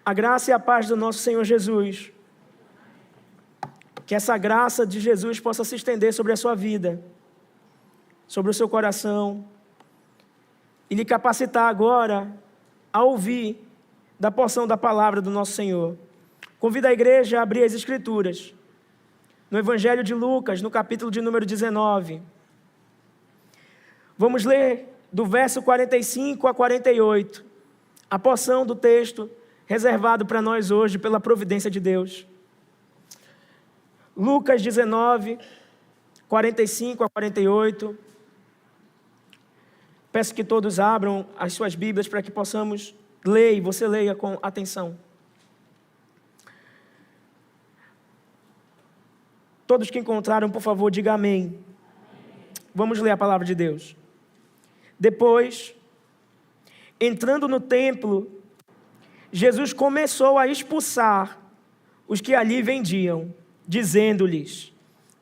A graça e a paz do nosso Senhor Jesus. Que essa graça de Jesus possa se estender sobre a sua vida, sobre o seu coração, e lhe capacitar agora a ouvir da porção da palavra do nosso Senhor. Convido a igreja a abrir as Escrituras, no Evangelho de Lucas, no capítulo de número 19. Vamos ler do verso 45 a 48, a porção do texto reservado para nós hoje pela providência de Deus. Lucas 19, 45 a 48. Peço que todos abram as suas Bíblias para que possamos ler e você leia com atenção. Todos que encontraram, por favor, diga amém. Vamos ler a palavra de Deus. Depois, entrando no templo, Jesus começou a expulsar os que ali vendiam, dizendo-lhes: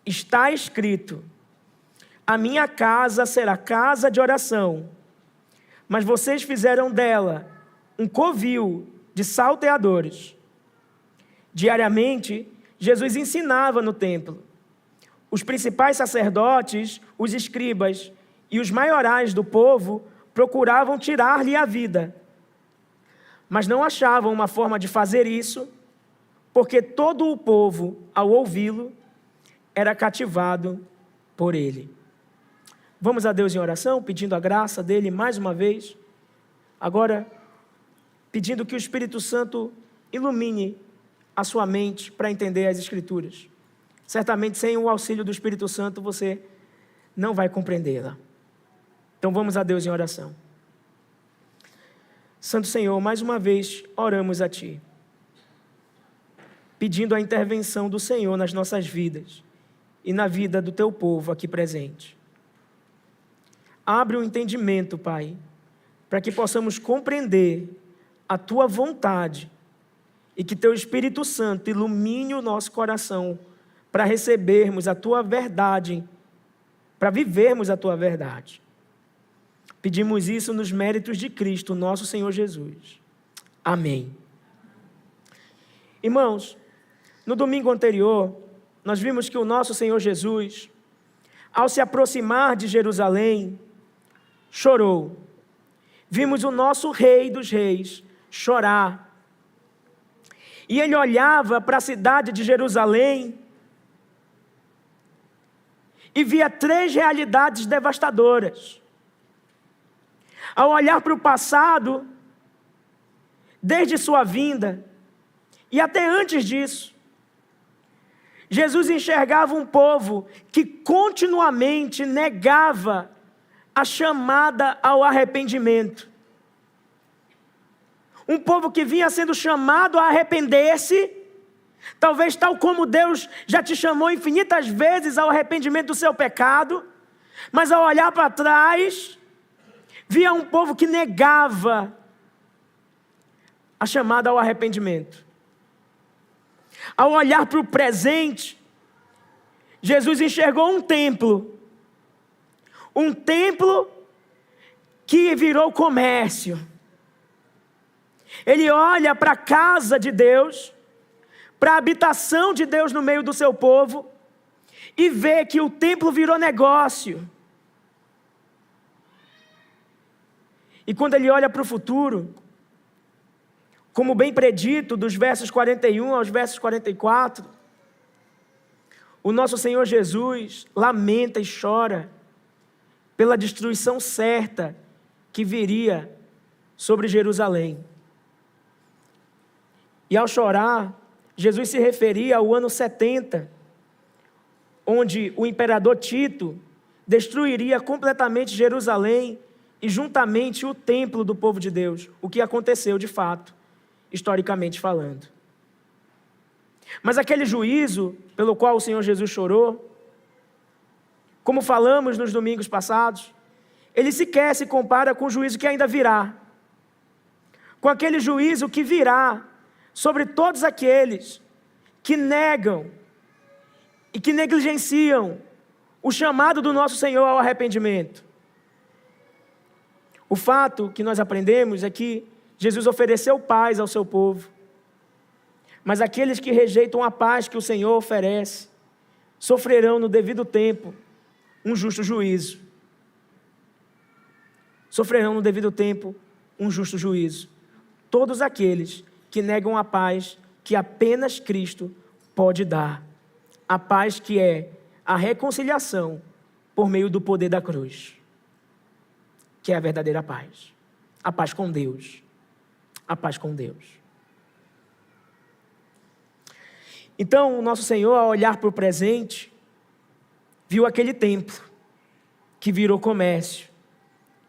está escrito, a minha casa será casa de oração, mas vocês fizeram dela um covil de salteadores. Diariamente, Jesus ensinava no templo. Os principais sacerdotes, os escribas e os maiorais do povo procuravam tirar-lhe a vida, mas não achavam uma forma de fazer isso, porque todo o povo, ao ouvi-lo, era cativado por ele. Vamos a Deus em oração, pedindo a graça dele mais uma vez. Agora, pedindo que o Espírito Santo ilumine a sua mente para entender as Escrituras. Certamente, sem o auxílio do Espírito Santo, você não vai compreendê-la. Então, vamos a Deus em oração. Santo Senhor, mais uma vez, oramos a Ti, pedindo a intervenção do Senhor nas nossas vidas e na vida do Teu povo aqui presente. Abre o entendimento, Pai, para que possamos compreender a Tua vontade e que Teu Espírito Santo ilumine o nosso coração para recebermos a Tua verdade, para vivermos a Tua verdade. Pedimos isso nos méritos de Cristo, nosso Senhor Jesus. Amém. Irmãos, no domingo anterior, nós vimos que o nosso Senhor Jesus, ao se aproximar de Jerusalém, chorou. Vimos o nosso Rei dos Reis chorar. E ele olhava para a cidade de Jerusalém e via 3 realidades devastadoras. Ao olhar para o passado, desde sua vinda, e até antes disso, Jesus enxergava um povo que continuamente negava a chamada ao arrependimento. Um povo que vinha sendo chamado a arrepender-se, talvez tal como Deus já te chamou infinitas vezes ao arrependimento do seu pecado, mas ao olhar para trás, via um povo que negava a chamada ao arrependimento. Ao olhar para o presente, Jesus enxergou um templo que virou comércio. Ele olha para a casa de Deus, para a habitação de Deus no meio do seu povo, e vê que o templo virou negócio. E quando ele olha para o futuro, como bem predito dos versos 41 aos versos 44, o nosso Senhor Jesus lamenta e chora pela destruição certa que viria sobre Jerusalém. E ao chorar, Jesus se referia ao ano 70, onde o imperador Tito destruiria completamente Jerusalém e juntamente o templo do povo de Deus, o que aconteceu de fato, historicamente falando. Mas aquele juízo pelo qual o Senhor Jesus chorou, como falamos nos domingos passados, ele sequer se compara com o juízo que ainda virá, com aquele juízo que virá sobre todos aqueles que negam e que negligenciam o chamado do nosso Senhor ao arrependimento. O fato que nós aprendemos é que Jesus ofereceu paz ao seu povo, Mas aqueles que rejeitam a paz que o Senhor oferece, sofrerão no devido tempo um justo juízo. Sofrerão no devido tempo um justo juízo. Todos aqueles que negam a paz que apenas Cristo pode dar. A paz que é a reconciliação por meio do poder da cruz. Que é a verdadeira paz. A paz com Deus. A paz com Deus. Então, o nosso Senhor, ao olhar para o presente, viu aquele templo que virou comércio,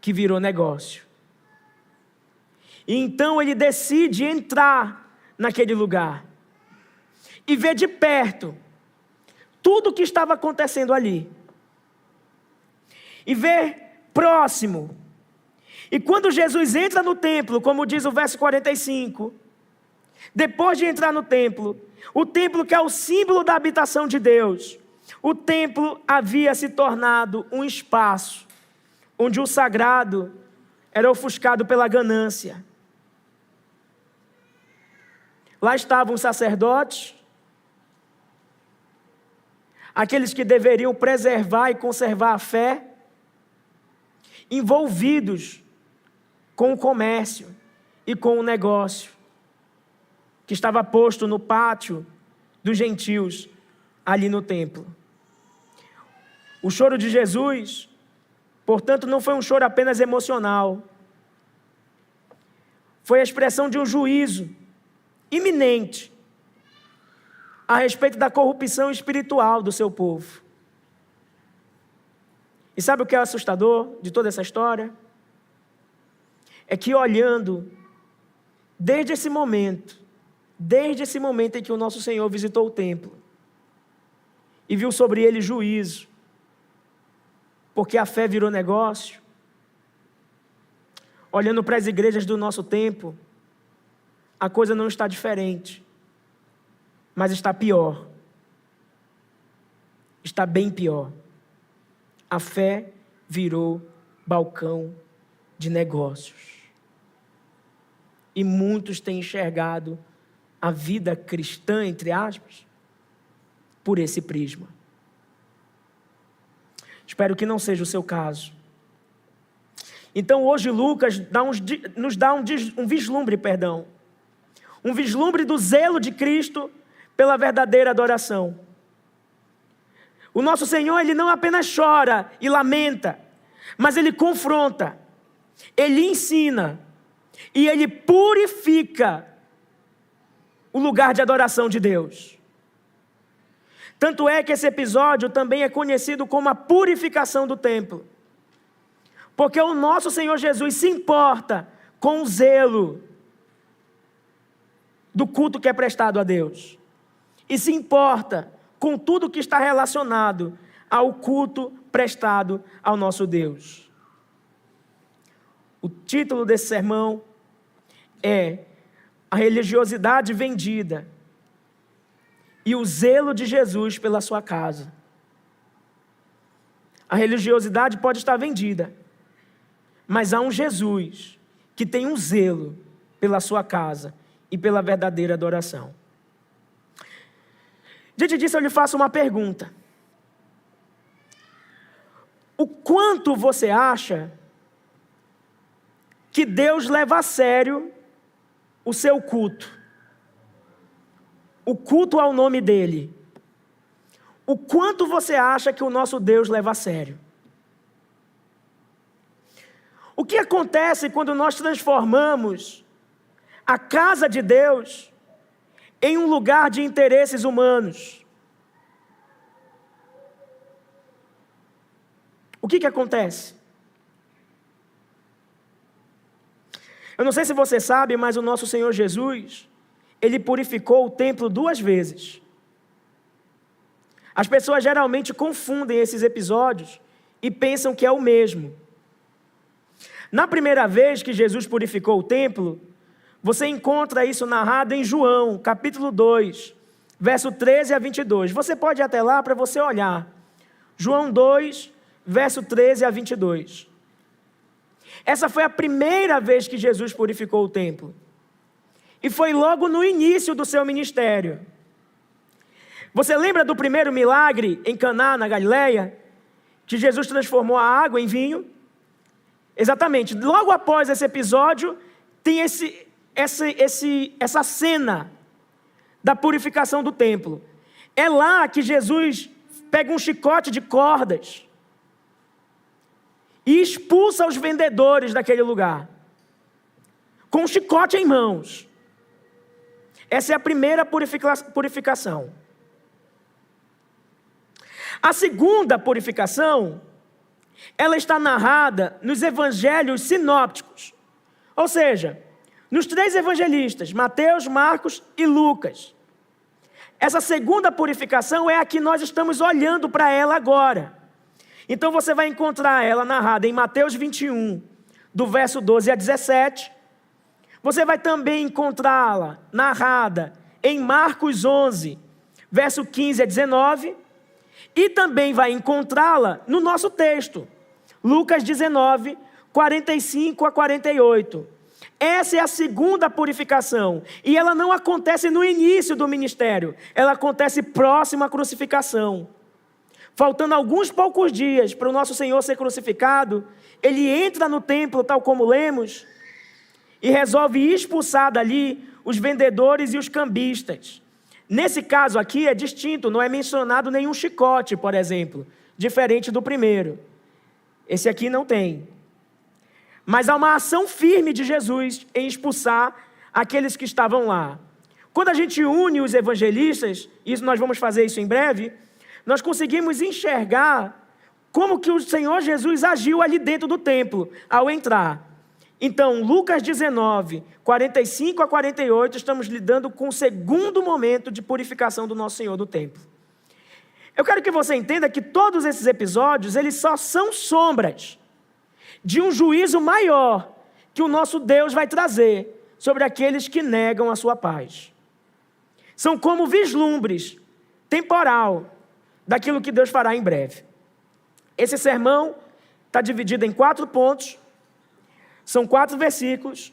que virou negócio. E então ele decide entrar naquele lugar e ver de perto tudo o que estava acontecendo ali. E ver próximo. E quando Jesus entra no templo, como diz o verso 45, depois de entrar no templo, o templo que é o símbolo da habitação de Deus, o templo havia se tornado um espaço onde o sagrado era ofuscado pela ganância. Lá estavam os sacerdotes, aqueles que deveriam preservar e conservar a fé, envolvidos com o comércio e com o negócio, que estava posto no pátio dos gentios, ali no templo. O choro de Jesus, portanto, não foi um choro apenas emocional. Foi a expressão de um juízo iminente a respeito da corrupção espiritual do seu povo. E sabe o que é assustador de toda essa história? É que olhando, desde esse momento em que o nosso Senhor visitou o templo e viu sobre ele juízo, porque a fé virou negócio, olhando para as igrejas do nosso tempo, a coisa não está diferente, mas está pior. Está bem pior. A fé virou balcão de negócios. E muitos têm enxergado a vida cristã, entre aspas, por esse prisma. Espero que não seja o seu caso. Então hoje Lucas nos dá um vislumbre, um vislumbre do zelo de Cristo pela verdadeira adoração. O nosso Senhor, Ele não apenas chora e lamenta, mas Ele confronta, Ele ensina e Ele purifica o lugar de adoração de Deus. Tanto é que esse episódio também é conhecido como a purificação do templo. Porque o nosso Senhor Jesus se importa com o zelo do culto que é prestado a Deus. E se importa com tudo que está relacionado ao culto prestado ao nosso Deus. O título desse sermão é A Religiosidade Vendida e o Zelo de Jesus pela sua casa. A religiosidade pode estar vendida, mas há um Jesus que tem um zelo pela sua casa e pela verdadeira adoração. Diante disso, eu lhe faço uma pergunta. O quanto você acha que Deus leva a sério o seu culto? O culto ao nome dEle. O quanto você acha que o nosso Deus leva a sério? O que acontece quando nós transformamos a casa de Deus em um lugar de interesses humanos? O que acontece? Eu não sei se você sabe, mas o nosso Senhor Jesus, Ele purificou o templo 2 vezes. As pessoas geralmente confundem esses episódios e pensam que é o mesmo. Na primeira vez que Jesus purificou o templo, você encontra isso narrado em João, capítulo 2, verso 13 a 22. Você pode ir até lá para você olhar. João 2, verso 13 a 22. Essa foi a primeira vez que Jesus purificou o templo. e foi logo no início do seu ministério. Você lembra do primeiro milagre em Caná, na Galileia? Que Jesus transformou a água em vinho? Exatamente. Logo após esse episódio, tem essa cena da purificação do templo. É lá que Jesus pega um chicote de cordas e expulsa os vendedores daquele lugar, com um chicote em mãos. Essa é a primeira purificação. A segunda purificação, ela está narrada nos evangelhos sinópticos, ou seja, nos 3 evangelistas, Mateus, Marcos e Lucas. Essa segunda purificação é a que nós estamos olhando para ela agora. Então você vai encontrar ela narrada em Mateus 21, do verso 12 a 17. Você vai também encontrá-la narrada em Marcos 11, verso 15 a 19. E também vai encontrá-la no nosso texto, Lucas 19, 45 a 48. Essa é a segunda purificação, e ela não acontece no início do ministério, ela acontece próximo à crucificação. Faltando alguns poucos dias para o nosso Senhor ser crucificado, ele entra no templo, tal como lemos, e resolve expulsar dali os vendedores e os cambistas. Nesse caso aqui é distinto, não é mencionado nenhum chicote, por exemplo, diferente do primeiro. Esse aqui não tem. Mas há uma ação firme de Jesus em expulsar aqueles que estavam lá. Quando a gente une os evangelistas, e nós vamos fazer isso em breve, nós conseguimos enxergar como que o Senhor Jesus agiu ali dentro do templo, ao entrar. Então, Lucas 19, 45 a 48, estamos lidando com o segundo momento de purificação do nosso Senhor do templo. Eu quero que você entenda que todos esses episódios, eles só são sombras de um juízo maior que o nosso Deus vai trazer sobre aqueles que negam a sua paz. São como vislumbres temporal daquilo que Deus fará em breve. Esse sermão está dividido em 4 pontos. São 4 versículos,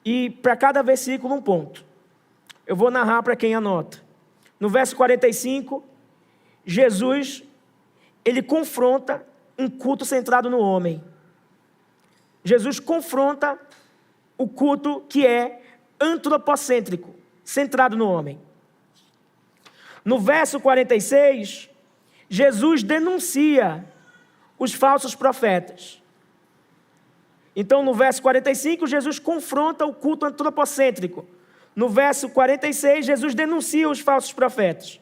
e para cada versículo um ponto. Eu vou narrar para quem anota. No verso 45, Jesus, ele confronta um culto centrado no homem. Jesus confronta o culto que é antropocêntrico, centrado no homem. No verso 46, Jesus denuncia os falsos profetas. Então, no verso 45, Jesus confronta o culto antropocêntrico. No verso 46, Jesus denuncia os falsos profetas.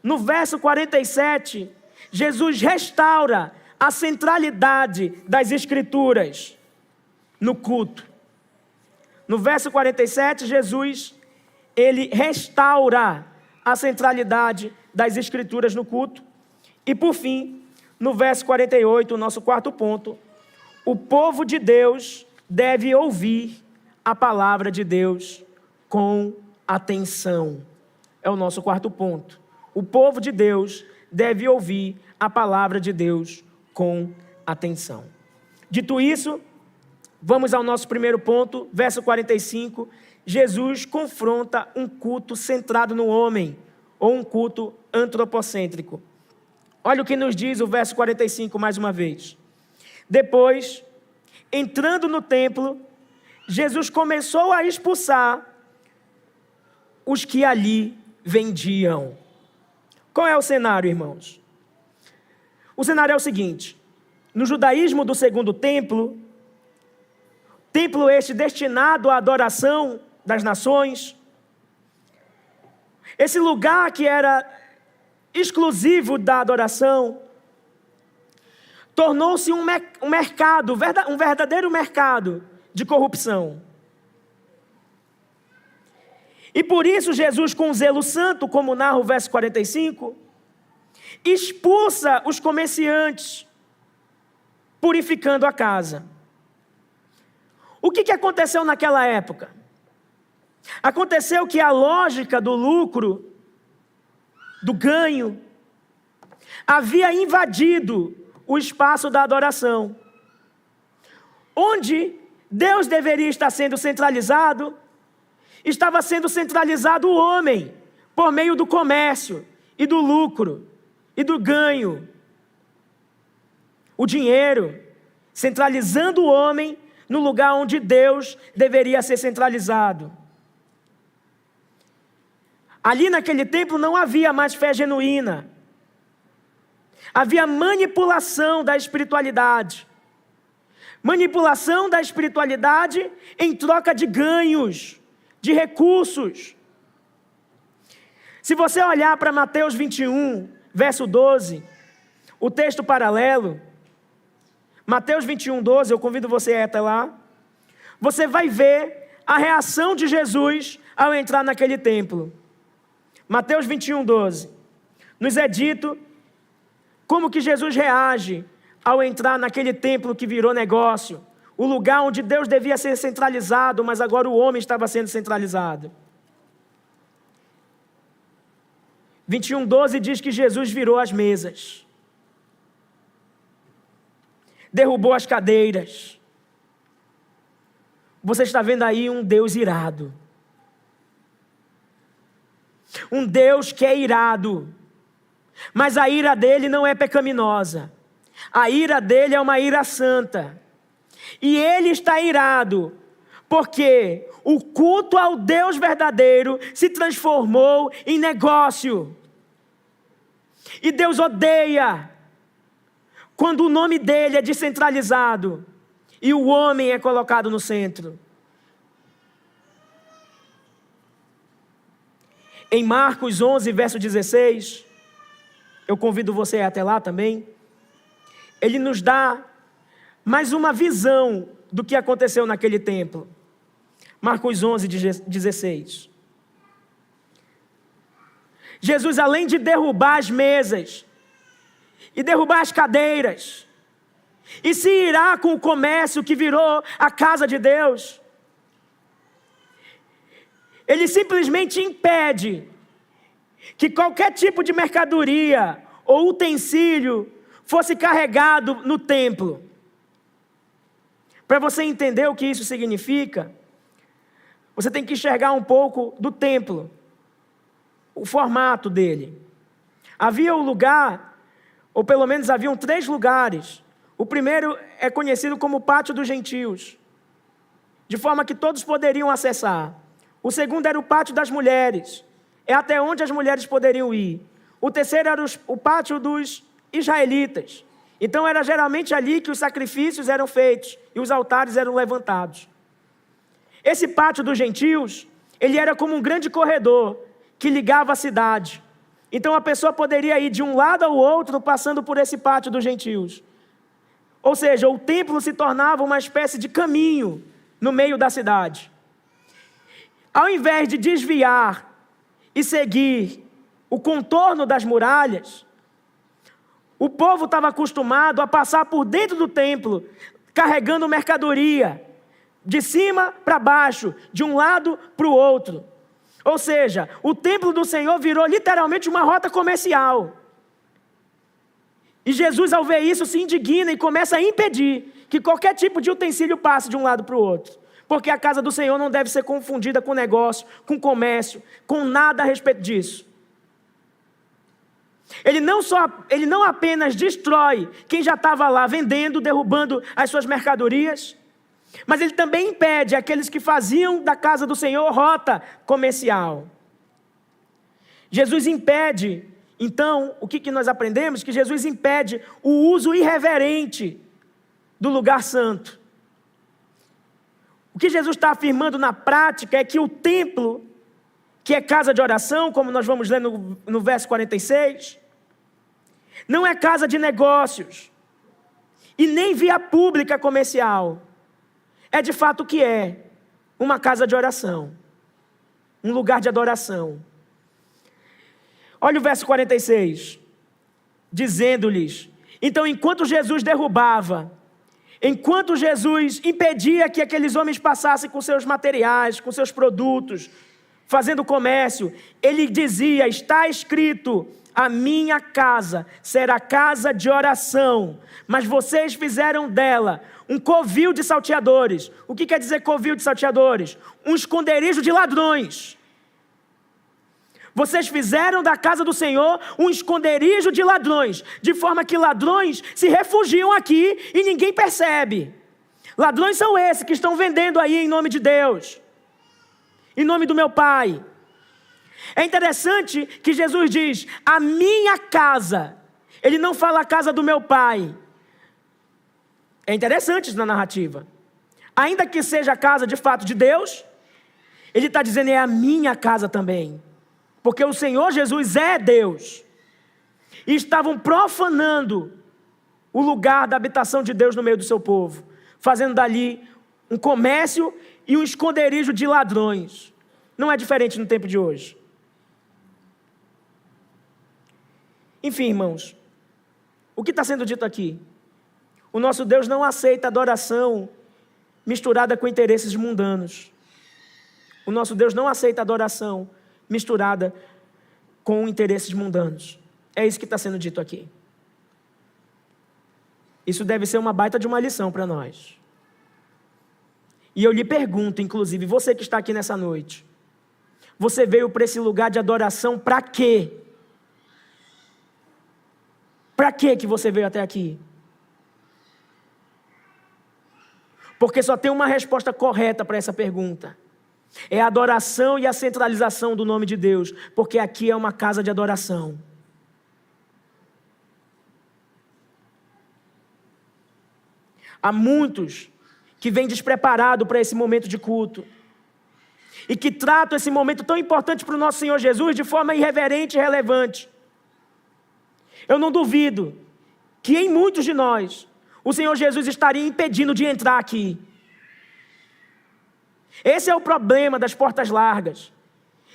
No verso 47, Jesus restaura a centralidade das Escrituras no culto. No verso 47, Jesus, ele restaura a centralidade das Escrituras no culto. E, por fim, no verso 48, o nosso quarto ponto, o povo de Deus deve ouvir a palavra de Deus com atenção. É o nosso quarto ponto. O povo de Deus deve ouvir a palavra de Deus com atenção. Dito isso, vamos ao nosso primeiro ponto, verso 45. Jesus confronta um culto centrado no homem, ou um culto antropocêntrico. Olha o que nos diz o verso 45 mais uma vez. Depois, entrando no templo, Jesus começou a expulsar os que ali vendiam. Qual é o cenário, irmãos? O cenário é o seguinte: no judaísmo do segundo templo este destinado à adoração das nações, esse lugar que era exclusivo da adoração, tornou-se um mercado, um verdadeiro mercado de corrupção. E por isso Jesus, com zelo santo, como narra o verso 45, expulsa os comerciantes, purificando a casa. O que aconteceu naquela época? Aconteceu que a lógica do lucro, do ganho, havia invadido o espaço da adoração, onde Deus deveria estar sendo centralizado, estava sendo centralizado o homem, por meio do comércio e do lucro e do ganho. O dinheiro, centralizando o homem no lugar onde Deus deveria ser centralizado. Ali naquele templo não havia mais fé genuína. Havia manipulação da espiritualidade. Manipulação da espiritualidade em troca de ganhos, de recursos. Se você olhar para Mateus 21, verso 12, o texto paralelo, Mateus 21, 12, eu convido você a ir até lá, você vai ver a reação de Jesus ao entrar naquele templo. Mateus 21, 12, nos é dito como que Jesus reage ao entrar naquele templo que virou negócio, o lugar onde Deus devia ser centralizado, mas agora o homem estava sendo centralizado. 21, 12 diz que Jesus virou as mesas, derrubou as cadeiras. Você está vendo aí um Deus irado. Um Deus que é irado. Mas a ira dele não é pecaminosa. A ira dele é uma ira santa. E ele está irado porque o culto ao Deus verdadeiro se transformou em negócio. E Deus odeia quando o nome dele é descentralizado e o homem é colocado no centro. Em Marcos 11, verso 16, eu convido você até lá também, ele nos dá mais uma visão do que aconteceu naquele templo. Marcos 11, 16. Jesus, além de derrubar as mesas e derrubar as cadeiras, e se irá com o comércio que virou a casa de Deus, ele simplesmente impede que qualquer tipo de mercadoria ou utensílio fosse carregado no templo. Para você entender o que isso significa, você tem que enxergar um pouco do templo, o formato dele. Havia um lugar, ou pelo menos haviam 3 lugares. O primeiro é conhecido como Pátio dos Gentios, de forma que todos poderiam acessar. O segundo era o Pátio das Mulheres, é até onde as mulheres poderiam ir. O terceiro era o Pátio dos Israelitas. Então era geralmente ali que os sacrifícios eram feitos e os altares eram levantados. Esse Pátio dos Gentios, ele era como um grande corredor que ligava a cidade. Então a pessoa poderia ir de um lado ao outro passando por esse Pátio dos Gentios. Ou seja, o templo se tornava uma espécie de caminho no meio da cidade. Ao invés de desviar e seguir o contorno das muralhas, o povo estava acostumado a passar por dentro do templo, carregando mercadoria, de cima para baixo, de um lado para o outro. Ou seja, o templo do Senhor virou literalmente uma rota comercial. E Jesus, ao ver isso, se indigna e começa a impedir que qualquer tipo de utensílio passe de um lado para o outro. Porque a casa do Senhor não deve ser confundida com negócio, com comércio, com nada a respeito disso. Ele não apenas destrói quem já estava lá vendendo, derrubando as suas mercadorias, mas ele também impede aqueles que faziam da casa do Senhor rota comercial. Jesus impede, então, o que nós aprendemos? Que Jesus impede o uso irreverente do lugar santo. O que Jesus está afirmando na prática é que o templo, que é casa de oração, como nós vamos ler no verso 46, não é casa de negócios e nem via pública comercial. É de fato o que é uma casa de oração, um lugar de adoração. Olha o verso 46, dizendo-lhes: então, enquanto Jesus derrubava, enquanto Jesus impedia que aqueles homens passassem com seus materiais, com seus produtos, fazendo comércio, ele dizia: está escrito, a minha casa será casa de oração, mas vocês fizeram dela um covil de salteadores. O que quer dizer covil de salteadores? Um esconderijo de ladrões. Vocês fizeram da casa do Senhor um esconderijo de ladrões, de forma que ladrões se refugiam aqui e ninguém percebe. Ladrões são esses que estão vendendo aí em nome de Deus, em nome do meu Pai. É interessante que Jesus diz, a minha casa. Ele não fala a casa do meu Pai. É interessante isso na narrativa. Ainda que seja a casa de fato de Deus, ele está dizendo é a minha casa também. Porque o Senhor Jesus é Deus. E estavam profanando o lugar da habitação de Deus no meio do seu povo, fazendo dali um comércio e um esconderijo de ladrões. Não é diferente no tempo de hoje. Enfim, irmãos, o que está sendo dito aqui? O nosso Deus não aceita adoração misturada com interesses mundanos. O nosso Deus não aceita adoração misturada com interesses mundanos. É isso que está sendo dito aqui. Isso deve ser uma baita de uma lição para nós. E eu lhe pergunto, inclusive, você que está aqui nessa noite, você veio para esse lugar de adoração para quê? Para quê que você veio até aqui? Porque só tem uma resposta correta para essa pergunta. É a adoração e a centralização do nome de Deus, porque aqui é uma casa de adoração. Há muitos que vêm despreparados para esse momento de culto e que tratam esse momento tão importante para o nosso Senhor Jesus de forma irreverente e irrelevante. Eu não duvido que em muitos de nós o Senhor Jesus estaria impedindo de entrar aqui. Esse é o problema das portas largas,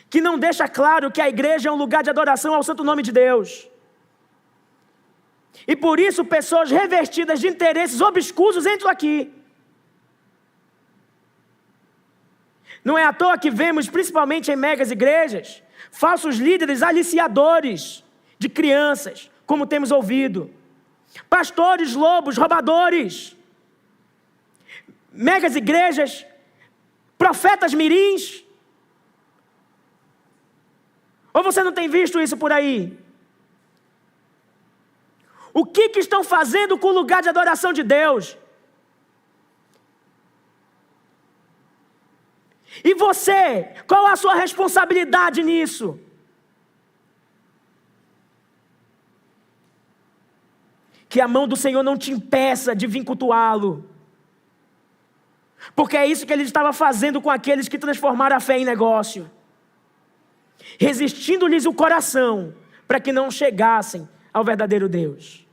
que não deixa claro que a igreja é um lugar de adoração ao santo nome de Deus. E por isso pessoas revestidas de interesses obscuros entram aqui. Não é à toa que vemos, principalmente em megas igrejas, falsos líderes aliciadores de crianças, como temos ouvido. Pastores, lobos, roubadores. Megas igrejas, profetas mirins. Ou você não tem visto isso por aí? O que estão fazendo com o lugar de adoração de Deus? E você, qual a sua responsabilidade nisso? Que a mão do Senhor não te impeça de vir cultuá-lo. Porque é isso que ele estava fazendo com aqueles que transformaram a fé em negócio. Resistindo-lhes o coração, para que não chegassem ao verdadeiro Deus.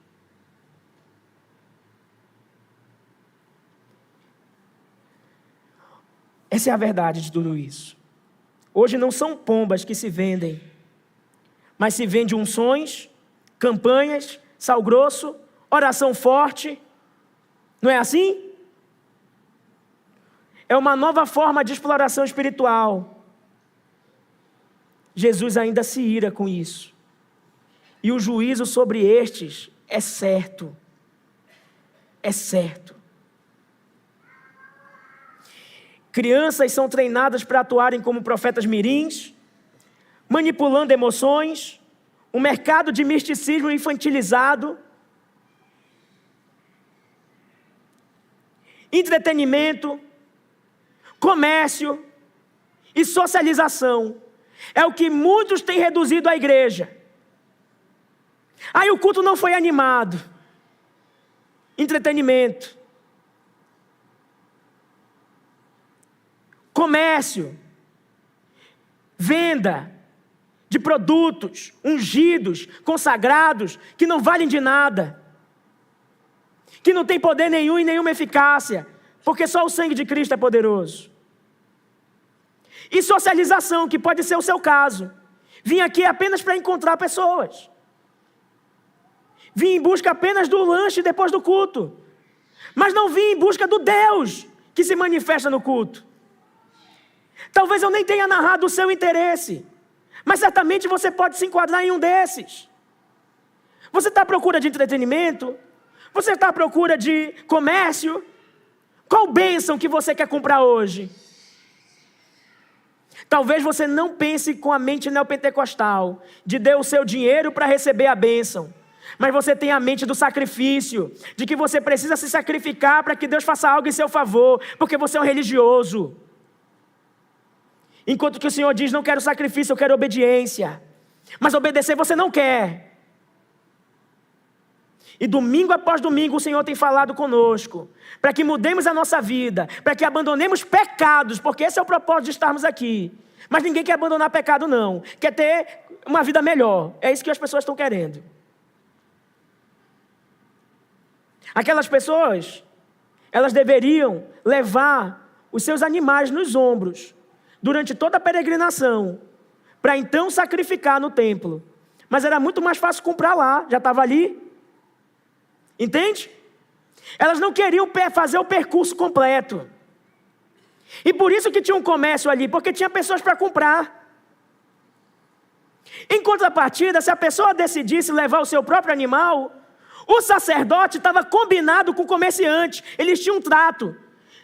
Essa é a verdade de tudo isso. Hoje não são pombas que se vendem, mas se vende unções, campanhas, sal grosso, oração forte. Não é assim? É uma nova forma de exploração espiritual. Jesus ainda se ira com isso. E o juízo sobre estes é certo. É certo. Crianças são treinadas para atuarem como profetas mirins, manipulando emoções, um mercado de misticismo infantilizado, entretenimento, comércio e socialização. É o que muitos têm reduzido a igreja. Aí o culto não foi animado. Entretenimento. Comércio. Venda de produtos ungidos, consagrados, que não valem de nada. Que não tem poder nenhum e nenhuma eficácia. Porque só o sangue de Cristo é poderoso. E socialização, que pode ser o seu caso. Vim aqui apenas para encontrar pessoas. Vim em busca apenas do lanche depois do culto. Mas não vim em busca do Deus que se manifesta no culto. Talvez eu nem tenha narrado o seu interesse. Mas certamente você pode se enquadrar em um desses. Você está à procura de entretenimento? Você está à procura de comércio? Qual bênção que você quer comprar hoje? Talvez você não pense com a mente neopentecostal, de dê o seu dinheiro para receber a bênção. Mas você tem a mente do sacrifício, de que você precisa se sacrificar para que Deus faça algo em seu favor, porque você é um religioso. Enquanto que o Senhor diz, não quero sacrifício, eu quero obediência. Mas obedecer você não quer. E domingo após domingo o Senhor tem falado conosco, para que mudemos a nossa vida, para que abandonemos pecados, porque esse é o propósito de estarmos aqui. Mas ninguém quer abandonar pecado não, quer ter uma vida melhor, é isso que as pessoas estão querendo. Aquelas pessoas, elas deveriam levar os seus animais nos ombros, durante toda a peregrinação, para então sacrificar no templo. Mas era muito mais fácil comprar lá, já estava ali. Entende? Elas não queriam fazer o percurso completo. E por isso que tinha um comércio ali, porque tinha pessoas para comprar. Em contrapartida, se a pessoa decidisse levar o seu próprio animal, o sacerdote estava combinado com o comerciante, eles tinham um trato.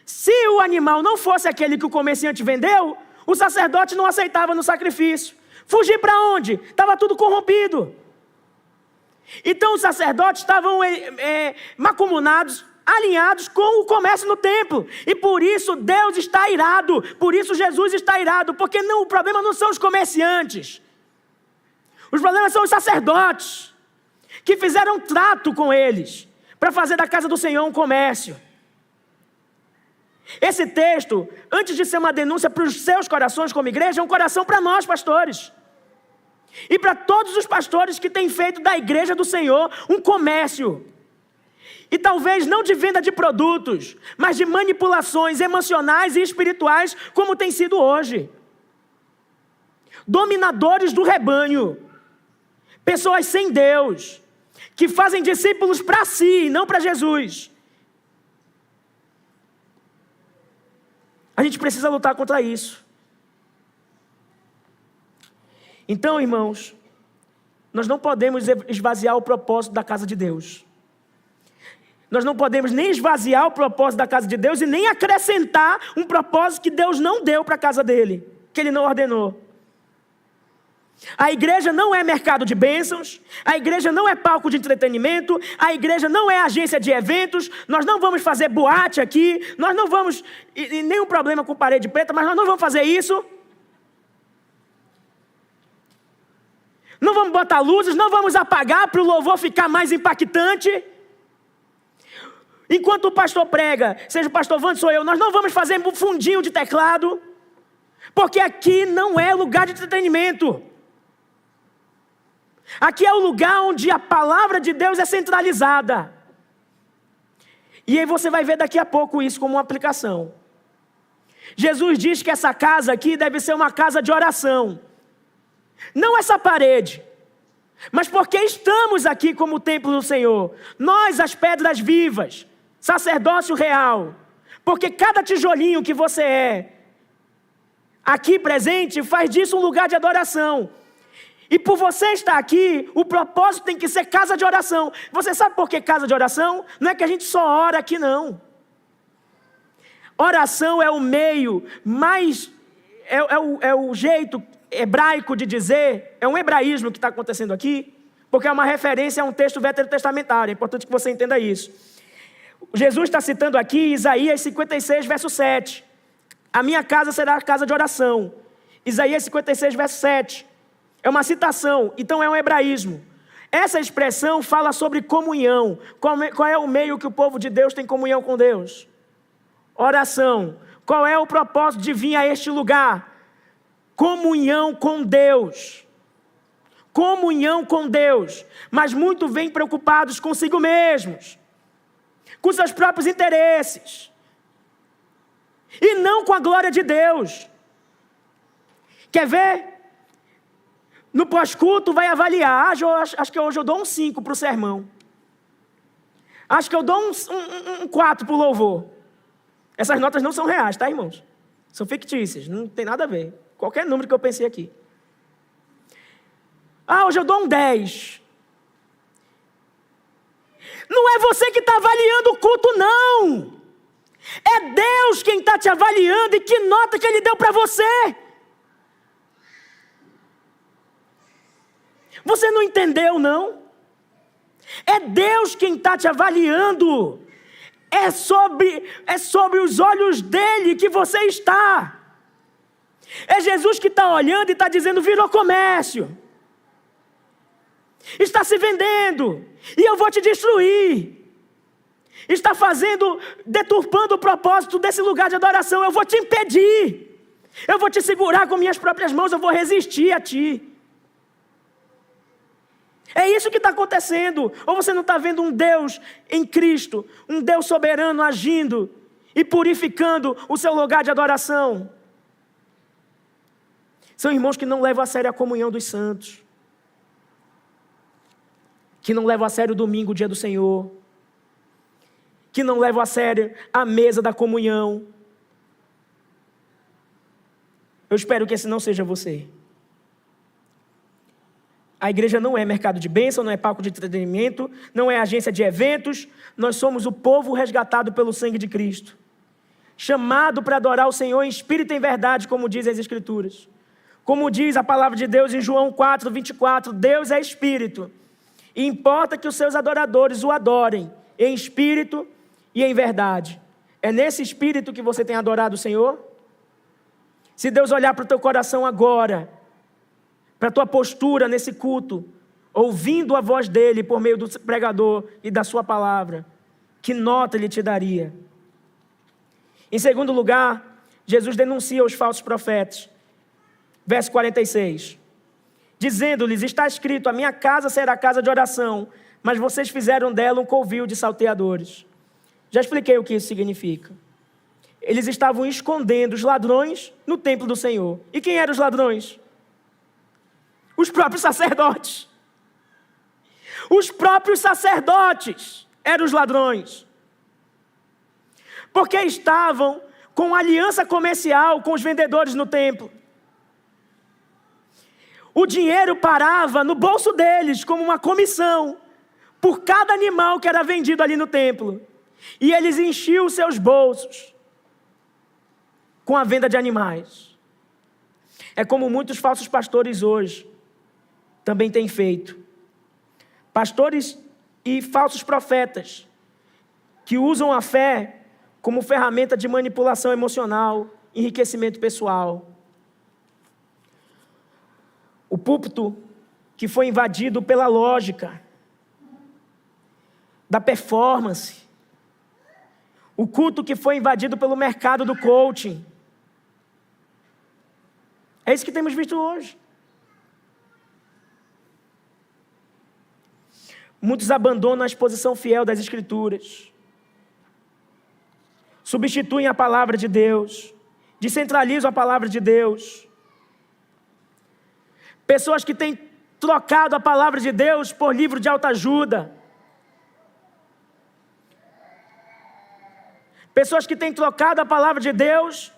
Se o animal não fosse aquele que o comerciante vendeu, o sacerdote não aceitava no sacrifício. Fugir para onde? Estava tudo corrompido. Então os sacerdotes estavam macumunados, alinhados com o comércio no templo. E por isso Deus está irado, por isso Jesus está irado, porque o problema não são os comerciantes. Os problemas são os sacerdotes, que fizeram um trato com eles, para fazer da casa do Senhor um comércio. Esse texto, antes de ser uma denúncia para os seus corações como igreja, é um coração para nós, pastores. E para todos os pastores que têm feito da igreja do Senhor um comércio. E talvez não de venda de produtos, mas de manipulações emocionais e espirituais, como tem sido hoje. Dominadores do rebanho. Pessoas sem Deus, que fazem discípulos para si e não para Jesus. A gente precisa lutar contra isso. Então, irmãos, nós não podemos esvaziar o propósito da casa de Deus. Nós não podemos nem esvaziar o propósito da casa de Deus e nem acrescentar um propósito que Deus não deu para a casa dele, que ele não ordenou. A igreja não é mercado de bênçãos, a igreja não é palco de entretenimento, a igreja não é agência de eventos, nós não vamos fazer boate aqui, nós não vamos, e nenhum problema com parede preta, mas nós não vamos fazer isso. Não vamos botar luzes, não vamos apagar para o louvor ficar mais impactante. Enquanto o pastor prega, seja o pastor Wanderson ou eu, nós não vamos fazer um fundinho de teclado, porque aqui não é lugar de entretenimento. Aqui é o lugar onde a palavra de Deus é centralizada. E aí você vai ver daqui a pouco isso como uma aplicação. Jesus diz que essa casa aqui deve ser uma casa de oração. Não essa parede, mas porque estamos aqui como o templo do Senhor. Nós, as pedras vivas, sacerdócio real. Porque cada tijolinho que você é aqui presente faz disso um lugar de adoração. E por você estar aqui, o propósito tem que ser casa de oração. Você sabe por que casa de oração? Não é que a gente só ora aqui, não. Oração é o meio mais... É o jeito hebraico de dizer, é um hebraísmo que está acontecendo aqui, porque é uma referência a um texto veterotestamentário. É importante que você entenda isso. Jesus está citando aqui Isaías 56, verso 7. A minha casa será a casa de oração. Isaías 56, verso 7. É uma citação, então é um hebraísmo. Essa expressão fala sobre comunhão. Qual é o meio que o povo de Deus tem comunhão com Deus? Oração. Qual é o propósito de vir a este lugar? Comunhão com Deus. Comunhão com Deus. Mas muito vêm preocupados consigo mesmos, com seus próprios interesses, e não com a glória de Deus. Quer ver? No pós-culto vai avaliar. Acho que hoje eu dou um 5 para o sermão. Acho que eu dou um 4 para o louvor. Essas notas não são reais, tá, irmãos? São fictícias, não tem nada a ver. Qualquer número que eu pensei aqui. Hoje eu dou um 10. Não é você que está avaliando o culto, não. É Deus quem está te avaliando e que nota que Ele deu para você. Você não entendeu, não? É Deus quem está te avaliando. É sobre os olhos dele que você está. É Jesus que está olhando e está dizendo: virou comércio. Está se vendendo. E eu vou te destruir. Está deturpando o propósito desse lugar de adoração. Eu vou te impedir. Eu vou te segurar com minhas próprias mãos. Eu vou resistir a ti. É isso que está acontecendo. Ou você não está vendo um Deus em Cristo, um Deus soberano agindo e purificando o seu lugar de adoração? São irmãos que não levam a sério a comunhão dos santos, que não levam a sério o domingo, o dia do Senhor, que não levam a sério a mesa da comunhão. Eu espero que esse não seja você. A igreja não é mercado de bênção, não é palco de entretenimento, não é agência de eventos. Nós somos o povo resgatado pelo sangue de Cristo, chamado para adorar o Senhor em espírito e em verdade, como dizem as Escrituras. Como diz a palavra de Deus em João 4:24, Deus é espírito, e importa que os seus adoradores o adorem em espírito e em verdade. É nesse espírito que você tem adorado o Senhor? Se Deus olhar para o teu coração agora, para a tua postura nesse culto, ouvindo a voz dele por meio do pregador e da sua palavra, que nota ele te daria? Em segundo lugar, Jesus denuncia os falsos profetas. Verso 46. Dizendo-lhes: está escrito, a minha casa será casa de oração, mas vocês fizeram dela um covil de salteadores. Já expliquei o que isso significa. Eles estavam escondendo os ladrões no templo do Senhor. E quem eram os ladrões? Os próprios sacerdotes. Os próprios sacerdotes eram os ladrões. Porque estavam com aliança comercial com os vendedores no templo. O dinheiro parava no bolso deles como uma comissão por cada animal que era vendido ali no templo. E eles enchiam os seus bolsos com a venda de animais. É como muitos falsos pastores hoje também têm feito. Pastores e falsos profetas que usam a fé como ferramenta de manipulação emocional, enriquecimento pessoal. O púlpito que foi invadido pela lógica, da performance. O culto que foi invadido pelo mercado do coaching. É isso que temos visto hoje. Muitos abandonam a exposição fiel das Escrituras. Substituem a palavra de Deus. Descentralizam a palavra de Deus. Pessoas que têm trocado a palavra de Deus por livro de autoajuda. Pessoas que têm trocado a palavra de Deus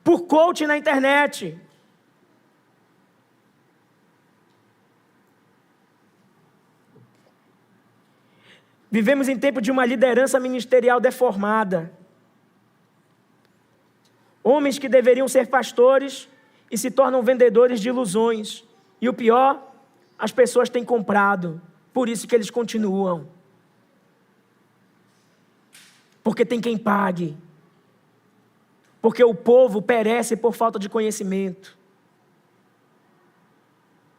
por coaching na internet. Vivemos em tempo de uma liderança ministerial deformada. Homens que deveriam ser pastores e se tornam vendedores de ilusões. E o pior, as pessoas têm comprado. Por isso que eles continuam. Porque tem quem pague. Porque o povo perece por falta de conhecimento.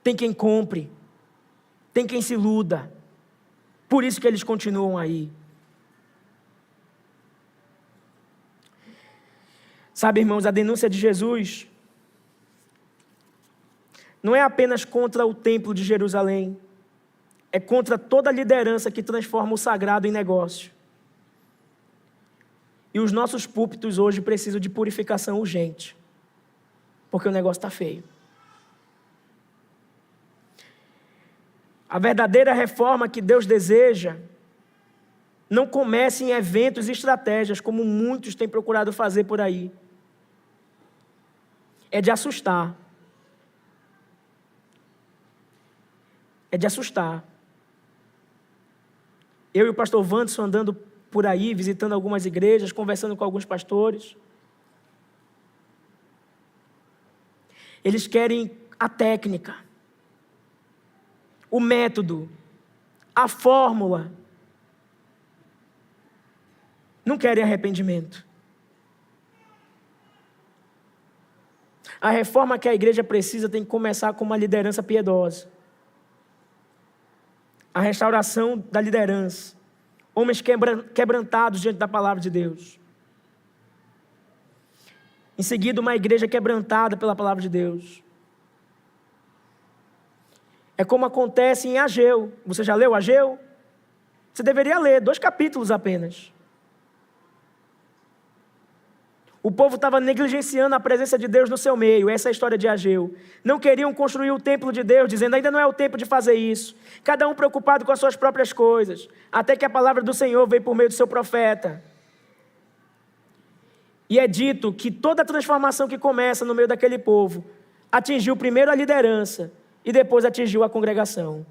Tem quem compre. Tem quem se iluda. Por isso que eles continuam aí. Sabe, irmãos, a denúncia de Jesus não é apenas contra o templo de Jerusalém, é contra toda a liderança que transforma o sagrado em negócio. E os nossos púlpitos hoje precisam de purificação urgente, porque o negócio está feio. A verdadeira reforma que Deus deseja não começa em eventos e estratégias, como muitos têm procurado fazer por aí. É de assustar. É de assustar. Eu e o pastor Wanderson andando por aí, visitando algumas igrejas, conversando com alguns pastores. Eles querem a técnica, o método, a fórmula. Não querem arrependimento. A reforma que a igreja precisa tem que começar com uma liderança piedosa. A restauração da liderança. Homens quebrantados diante da palavra de Deus. Em seguida, uma igreja quebrantada pela palavra de Deus. É como acontece em Ageu. Você já leu Ageu? Você deveria ler, 2 capítulos apenas. O povo estava negligenciando a presença de Deus no seu meio. Essa é a história de Ageu. Não queriam construir o templo de Deus, dizendo, ainda não é o tempo de fazer isso. Cada um preocupado com as suas próprias coisas. Até que a palavra do Senhor veio por meio do seu profeta. E é dito que toda a transformação que começa no meio daquele povo, atingiu primeiro a liderança e depois atingiu a congregação.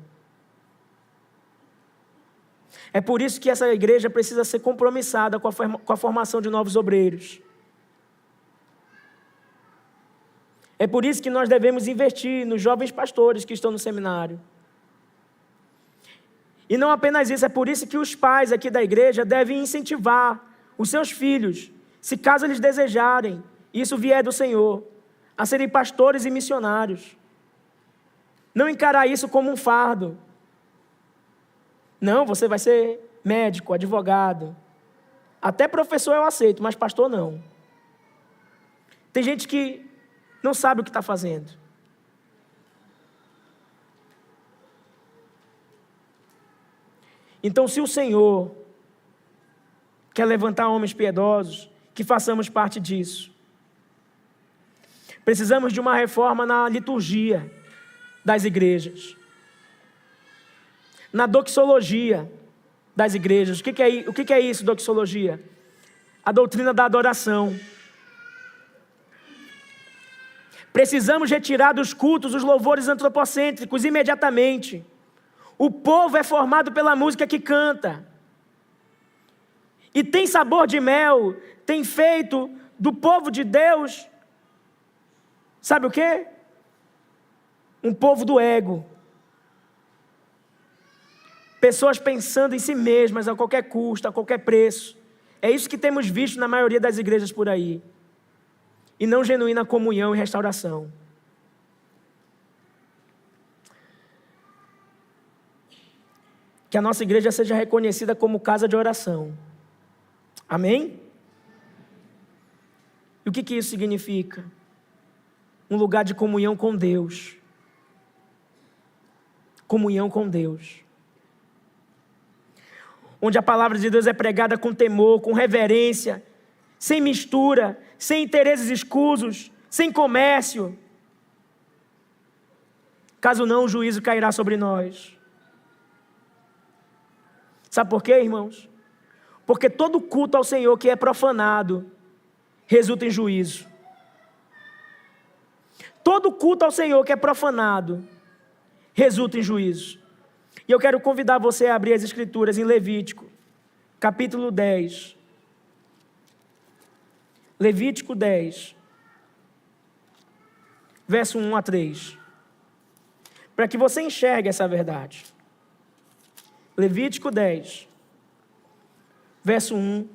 É por isso que essa igreja precisa ser compromissada com a formação de novos obreiros. É por isso que nós devemos investir nos jovens pastores que estão no seminário. E não apenas isso, é por isso que os pais aqui da igreja devem incentivar os seus filhos, se caso eles desejarem, isso vier do Senhor, a serem pastores e missionários. Não encarar isso como um fardo. Não, você vai ser médico, advogado. Até professor eu aceito, mas pastor não. Tem gente que não sabe o que está fazendo. Então, se o Senhor quer levantar homens piedosos, que façamos parte disso. Precisamos de uma reforma na liturgia das igrejas, na doxologia das igrejas. O que é isso, doxologia? A doutrina da adoração. Precisamos retirar dos cultos os louvores antropocêntricos imediatamente. O povo é formado pela música que canta. E tem sabor de mel, tem feito do povo de Deus, sabe o quê? Um povo do ego. Pessoas pensando em si mesmas a qualquer custo, a qualquer preço. É isso que temos visto na maioria das igrejas por aí. E não genuína comunhão e restauração. Que a nossa igreja seja reconhecida como casa de oração. Amém? E o que isso significa? Um lugar de comunhão com Deus. Comunhão com Deus. Onde a palavra de Deus é pregada com temor, com reverência, sem mistura, sem interesses escusos, sem comércio. Caso não, o juízo cairá sobre nós. Sabe por quê, irmãos? Porque todo culto ao Senhor que é profanado resulta em juízo. Todo culto ao Senhor que é profanado resulta em juízo. E eu quero convidar você a abrir as Escrituras em Levítico, capítulo 10. Levítico 10, verso 1 a 3. Para que você enxergue essa verdade. Levítico 10, verso 1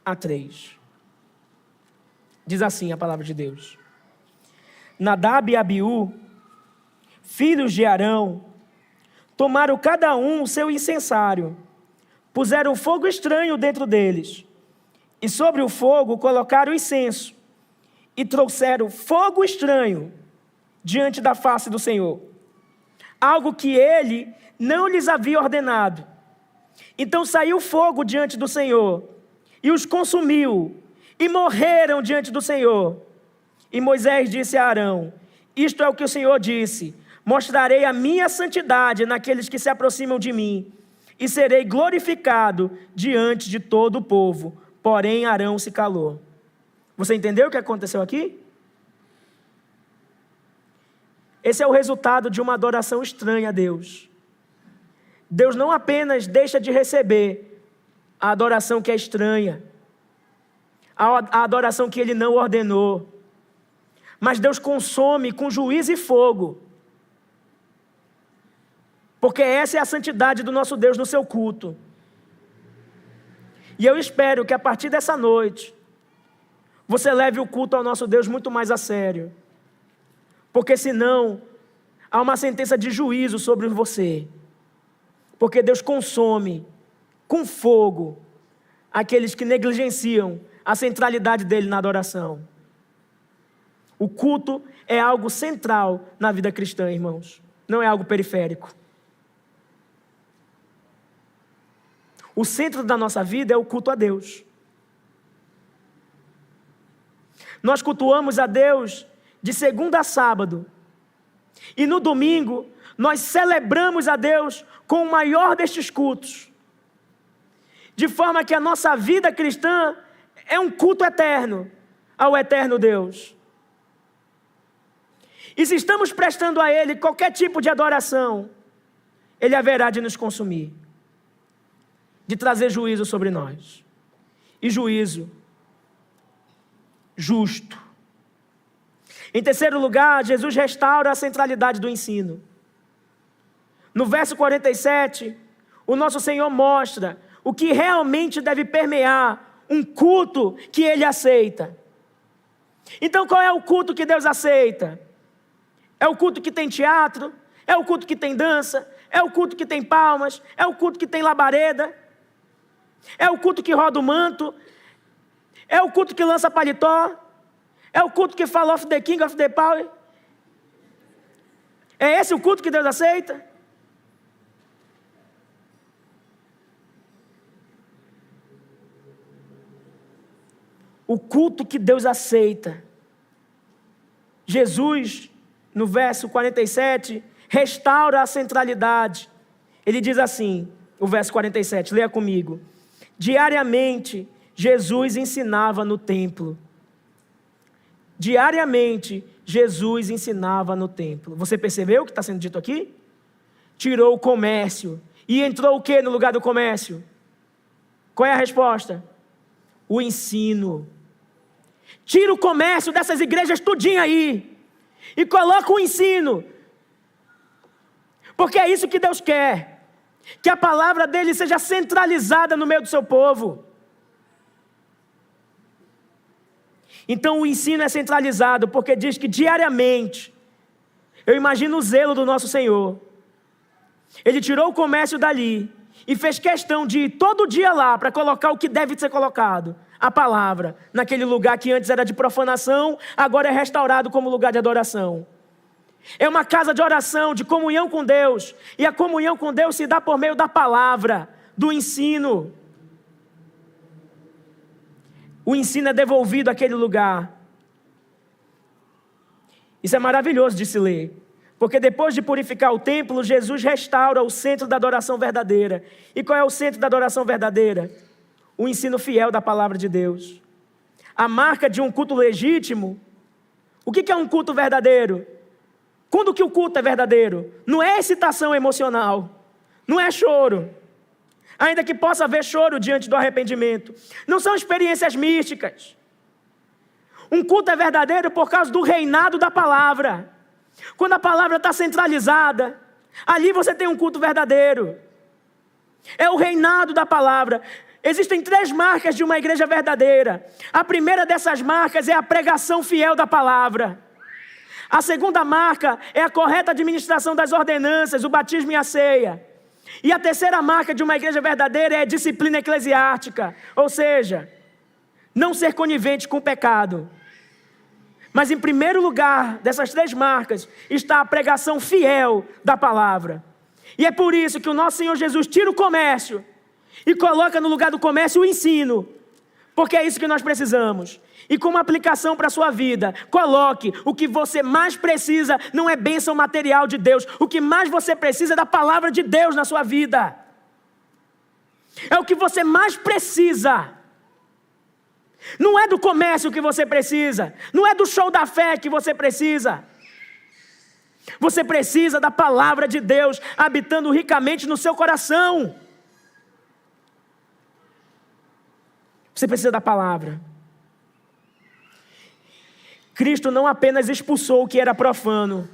a 3. Diz assim a palavra de Deus. Nadab e Abiú, filhos de Arão, tomaram cada um o seu incensário, puseram fogo estranho dentro deles, e sobre o fogo colocaram incenso, e trouxeram fogo estranho diante da face do Senhor, algo que ele não lhes havia ordenado. Então saiu fogo diante do Senhor, e os consumiu, e morreram diante do Senhor. E Moisés disse a Arão, isto é o que o Senhor disse, mostrarei a minha santidade naqueles que se aproximam de mim, e serei glorificado diante de todo o povo. Porém, Arão se calou. Você entendeu o que aconteceu aqui? Esse é o resultado de uma adoração estranha a Deus. Deus não apenas deixa de receber a adoração que é estranha, a adoração que Ele não ordenou, mas Deus consome com juízo e fogo, porque essa é a santidade do nosso Deus no seu culto. E eu espero que a partir dessa noite, você leve o culto ao nosso Deus muito mais a sério, porque senão há uma sentença de juízo sobre você, porque Deus consome com fogo aqueles que negligenciam a centralidade dele na adoração. O culto é algo central na vida cristã, irmãos, não é algo periférico. O centro da nossa vida é o culto a Deus. Nós cultuamos a Deus de segunda a sábado. E no domingo, nós celebramos a Deus com o maior destes cultos. De forma que a nossa vida cristã é um culto eterno ao eterno Deus. E se estamos prestando a Ele qualquer tipo de adoração, Ele haverá de nos consumir, de trazer juízo sobre nós. E juízo justo. Em terceiro lugar, Jesus restaura a centralidade do ensino. No verso 47, o nosso Senhor mostra o que realmente deve permear um culto que Ele aceita. Então, qual é o culto que Deus aceita? É o culto que tem teatro? É o culto que tem dança? É o culto que tem palmas? É o culto que tem labareda? É o culto que roda o manto? É o culto que lança paletó? É o culto que fala of the king, of the power? É esse o culto que Deus aceita? O culto que Deus aceita. Jesus, no verso 47, restaura a centralidade. Ele diz assim, o verso 47, leia comigo. Diariamente, Jesus ensinava no templo. Diariamente, Jesus ensinava no templo. Você percebeu o que está sendo dito aqui? Tirou o comércio. E entrou o que no lugar do comércio? Qual é a resposta? O ensino. Tira o comércio dessas igrejas tudinho aí. E coloca o ensino. Porque é isso que Deus quer. Que a palavra dele seja centralizada no meio do seu povo. Então o ensino é centralizado, porque diz que diariamente, eu imagino o zelo do nosso Senhor. Ele tirou o comércio dali e fez questão de ir todo dia lá para colocar o que deve ser colocado. A palavra, naquele lugar que antes era de profanação, agora é restaurado como lugar de adoração. É uma casa de oração, de comunhão com Deus. E a comunhão com Deus se dá por meio da palavra, do ensino. O ensino é devolvido àquele lugar. Isso é maravilhoso de se ler. Porque depois de purificar o templo, Jesus restaura o centro da adoração verdadeira. E qual é o centro da adoração verdadeira? O ensino fiel da palavra de Deus. A marca de um culto legítimo. O que é um culto verdadeiro? Quando que o culto é verdadeiro? Não é excitação emocional. Não é choro. Ainda que possa haver choro diante do arrependimento. Não são experiências místicas. Um culto é verdadeiro por causa do reinado da palavra. Quando a palavra está centralizada, ali você tem um culto verdadeiro. É o reinado da palavra. Existem 3 marcas de uma igreja verdadeira. A primeira dessas marcas é a pregação fiel da palavra. A segunda marca é a correta administração das ordenanças, o batismo e a ceia. E a terceira marca de uma igreja verdadeira é a disciplina eclesiástica. Ou seja, não ser conivente com o pecado. Mas em primeiro lugar dessas 3 marcas está a pregação fiel da palavra. E é por isso que o nosso Senhor Jesus tira o comércio e coloca no lugar do comércio o ensino. Porque é isso que nós precisamos. E como aplicação para a sua vida, coloque o que você mais precisa, não é bênção material de Deus. O que mais você precisa é da palavra de Deus na sua vida. É o que você mais precisa. Não é do comércio que você precisa. Não é do show da fé que você precisa. Você precisa da palavra de Deus habitando ricamente no seu coração. Você precisa da palavra. Cristo não apenas expulsou o que era profano.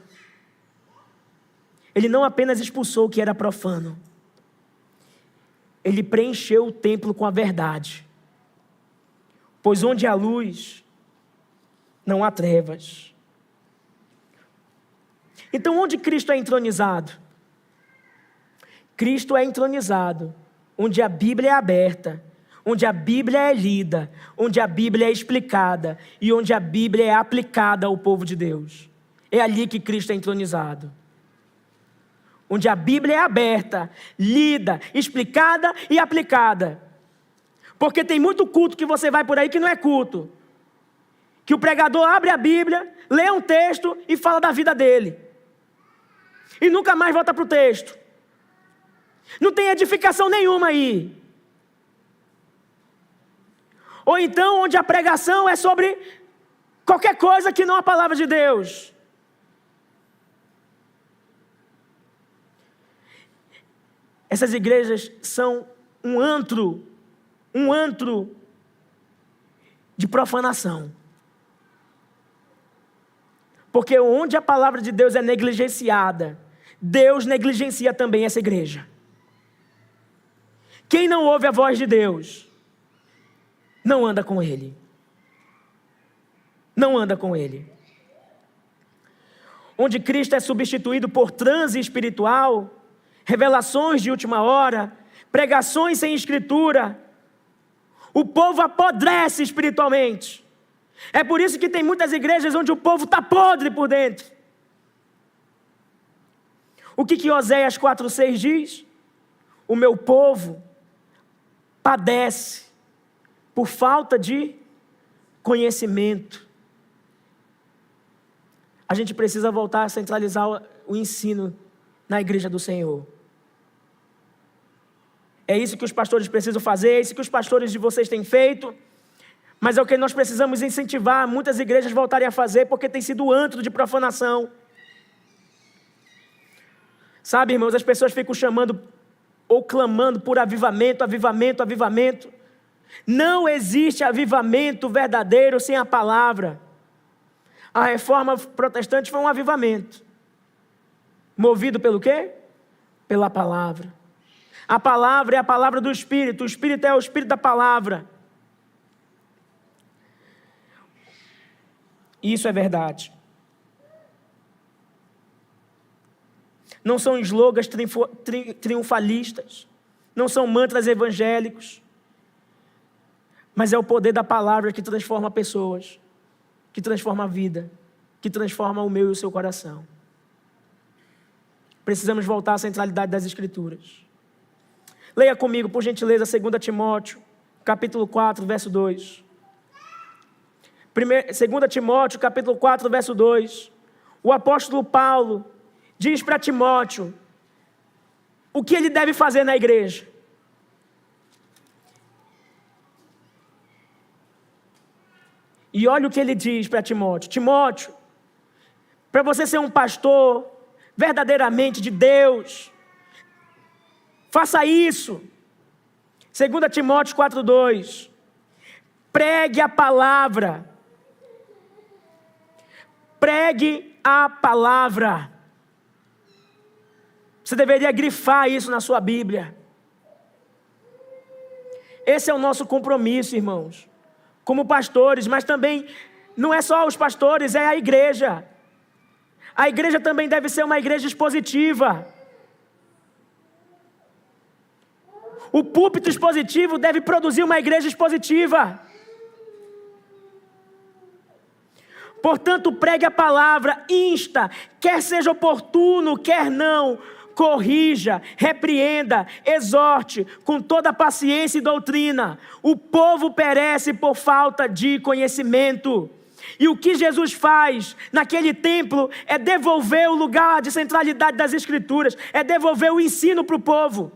Ele não apenas expulsou o que era profano. Ele preencheu o templo com a verdade. Pois onde há luz, não há trevas. Então, onde Cristo é entronizado? Cristo é entronizado onde a Bíblia é aberta, onde a Bíblia é lida, onde a Bíblia é explicada e onde a Bíblia é aplicada ao povo de Deus. É ali que Cristo é entronizado. Onde a Bíblia é aberta, lida, explicada e aplicada. Porque tem muito culto que você vai por aí que não é culto. Que o pregador abre a Bíblia, lê um texto e fala da vida dele. E nunca mais volta para o texto. Não tem edificação nenhuma aí. Ou então onde a pregação é sobre qualquer coisa que não a palavra de Deus. Essas igrejas são um antro de profanação. Porque onde a palavra de Deus é negligenciada, Deus negligencia também essa igreja. Quem não ouve a voz de Deus, não anda com Ele. Não anda com Ele. Onde Cristo é substituído por transe espiritual, revelações de última hora, pregações sem escritura, o povo apodrece espiritualmente. É por isso que tem muitas igrejas onde o povo está podre por dentro. O que Oséias 4,6 diz? O meu povo padece por falta de conhecimento. A gente precisa voltar a centralizar o ensino na igreja do Senhor. É isso que os pastores precisam fazer, é isso que os pastores de vocês têm feito, mas é o que nós precisamos incentivar muitas igrejas voltarem a fazer, porque tem sido antro de profanação. Sabe, irmãos, as pessoas ficam chamando ou clamando por avivamento, avivamento, avivamento. Não existe avivamento verdadeiro sem a palavra. A reforma protestante foi um avivamento. Movido pelo quê? Pela palavra. A palavra é a palavra do Espírito. O Espírito é o Espírito da palavra. Isso é verdade. Não são slogans triunfalistas. Não são mantras evangélicos. Mas é o poder da palavra que transforma pessoas. Que transforma a vida. Que transforma o meu e o seu coração. Precisamos voltar à centralidade das Escrituras. Leia comigo, por gentileza, 2 Timóteo, capítulo 4, verso 2. 2 Timóteo, capítulo 4, verso 2. O apóstolo Paulo diz para Timóteo o que ele deve fazer na igreja. E olha o que ele diz para Timóteo. Timóteo, para você ser um pastor verdadeiramente de Deus, faça isso. 2 Timóteo 4,2. Pregue a palavra. Pregue a palavra. Você deveria grifar isso na sua Bíblia. Esse é o nosso compromisso, irmãos. Como pastores, mas também não é só os pastores, é a igreja. A igreja também deve ser uma igreja expositiva. O púlpito expositivo deve produzir uma igreja expositiva. Portanto, pregue a palavra, insta, quer seja oportuno, quer não, corrija, repreenda, exorte, com toda paciência e doutrina. O povo perece por falta de conhecimento. E o que Jesus faz naquele templo é devolver o lugar de centralidade das Escrituras, é devolver o ensino para o povo.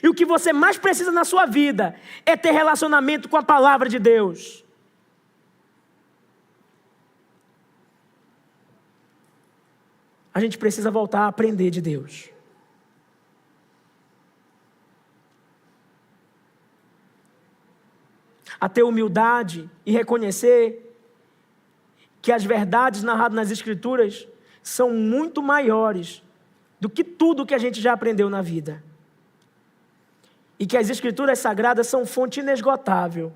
E o que você mais precisa na sua vida é ter relacionamento com a palavra de Deus. a gente precisa voltar a aprender de Deus. A ter humildade e reconhecer que as verdades narradas nas Escrituras são muito maiores do que tudo que a gente já aprendeu na vida. E que as Escrituras Sagradas são fonte inesgotável.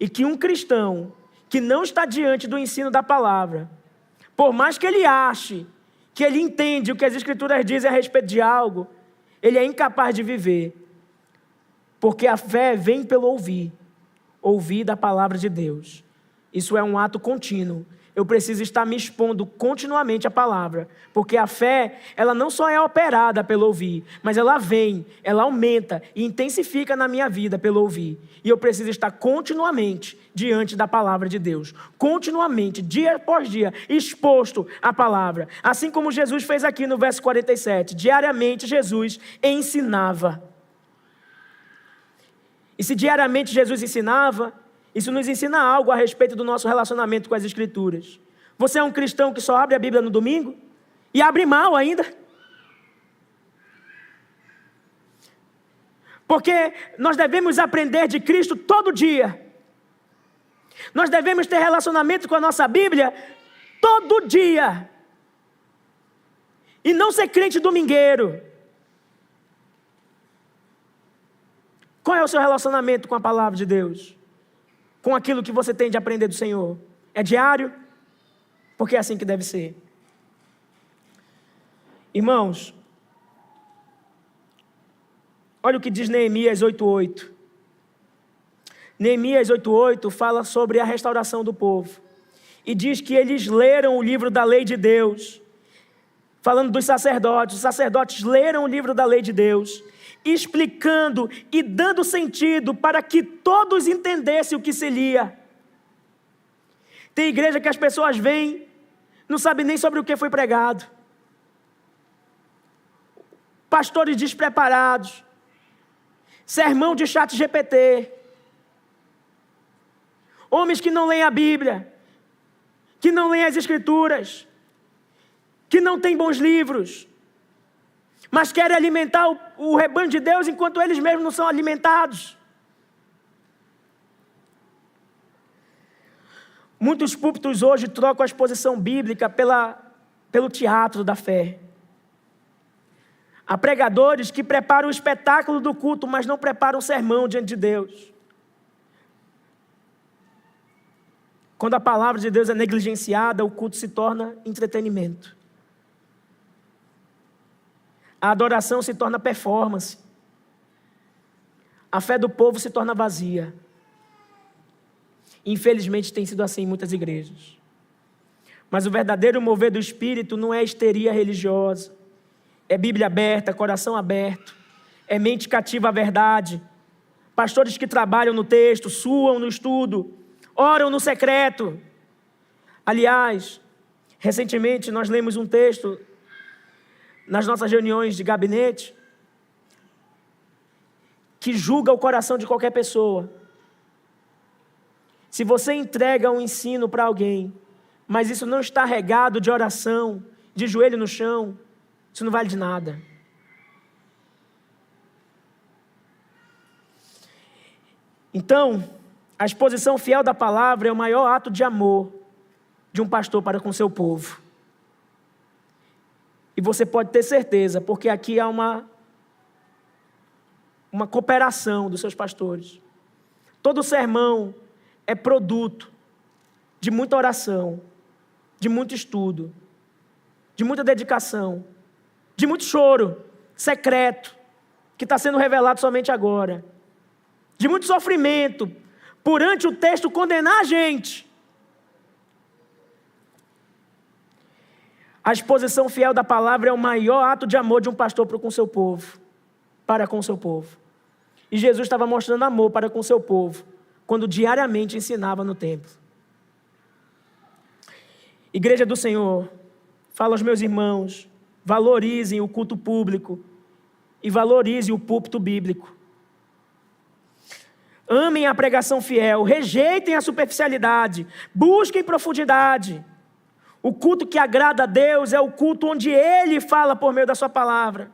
E que um cristão que não está diante do ensino da palavra, por mais que ele ache que ele entende o que as Escrituras dizem a respeito de algo, ele é incapaz de viver. Porque a fé vem pelo ouvir da palavra de Deus. Isso é um ato contínuo. Eu preciso estar me expondo continuamente à palavra, porque a fé, ela não só é operada pelo ouvir, mas ela vem, ela aumenta e intensifica na minha vida pelo ouvir. E eu preciso estar continuamente diante da palavra de Deus, continuamente, dia após dia, exposto à palavra. Assim como Jesus fez aqui no verso 47, diariamente Jesus ensinava. E se diariamente Jesus ensinava, isso nos ensina algo a respeito do nosso relacionamento com as Escrituras. Você é um cristão que só abre a Bíblia no domingo? E abre mal ainda? Porque nós devemos aprender de Cristo todo dia. Nós devemos ter relacionamento com a nossa Bíblia todo dia. E não ser crente domingueiro. Qual é o seu relacionamento com a palavra de Deus? Com aquilo que você tem de aprender do Senhor? É diário? Porque é assim que deve ser. Irmãos, olha o que diz Neemias 8:8. Neemias 8:8 fala sobre a restauração do povo. E diz que eles leram o livro da lei de Deus. Falando dos sacerdotes. Os sacerdotes leram o livro da lei de Deus, explicando e dando sentido para que todos entendessem o que se lia. Tem igreja que as pessoas vêm, não sabem nem sobre o que foi pregado. Pastores despreparados. Sermão de ChatGPT. Homens que não leem a Bíblia, que não leem as Escrituras, que não têm bons livros, mas querem alimentar o rebanho de Deus enquanto eles mesmos não são alimentados. Muitos púlpitos hoje trocam a exposição bíblica pelo teatro da fé. Há pregadores que preparam o espetáculo do culto, mas não preparam o sermão diante de Deus. Quando a palavra de Deus é negligenciada, o culto se torna entretenimento. A adoração se torna performance. A fé do povo se torna vazia. Infelizmente tem sido assim em muitas igrejas. Mas o verdadeiro mover do Espírito não é histeria religiosa. É Bíblia aberta, coração aberto. É mente cativa à verdade. Pastores que trabalham no texto, suam no estudo, oram no secreto. Aliás, recentemente nós lemos um texto nas nossas reuniões de gabinete, que julga o coração de qualquer pessoa. Se você entrega um ensino para alguém, mas isso não está regado de oração, de joelho no chão, isso não vale de nada. Então, a exposição fiel da palavra é o maior ato de amor de um pastor para com seu povo. E você pode ter certeza, porque aqui há uma cooperação dos seus pastores. Todo sermão é produto de muita oração, de muito estudo, de muita dedicação, de muito choro secreto, que está sendo revelado somente agora, de muito sofrimento, por ante o texto condenar a gente. A exposição fiel da palavra é o maior ato de amor de um pastor para com seu povo, para com seu povo. E Jesus estava mostrando amor para com seu povo, quando diariamente ensinava no templo. Igreja do Senhor, falo aos meus irmãos, valorizem o culto público e valorizem o púlpito bíblico. Amem a pregação fiel, rejeitem a superficialidade, busquem profundidade. O culto que agrada a Deus é o culto onde Ele fala por meio da sua palavra.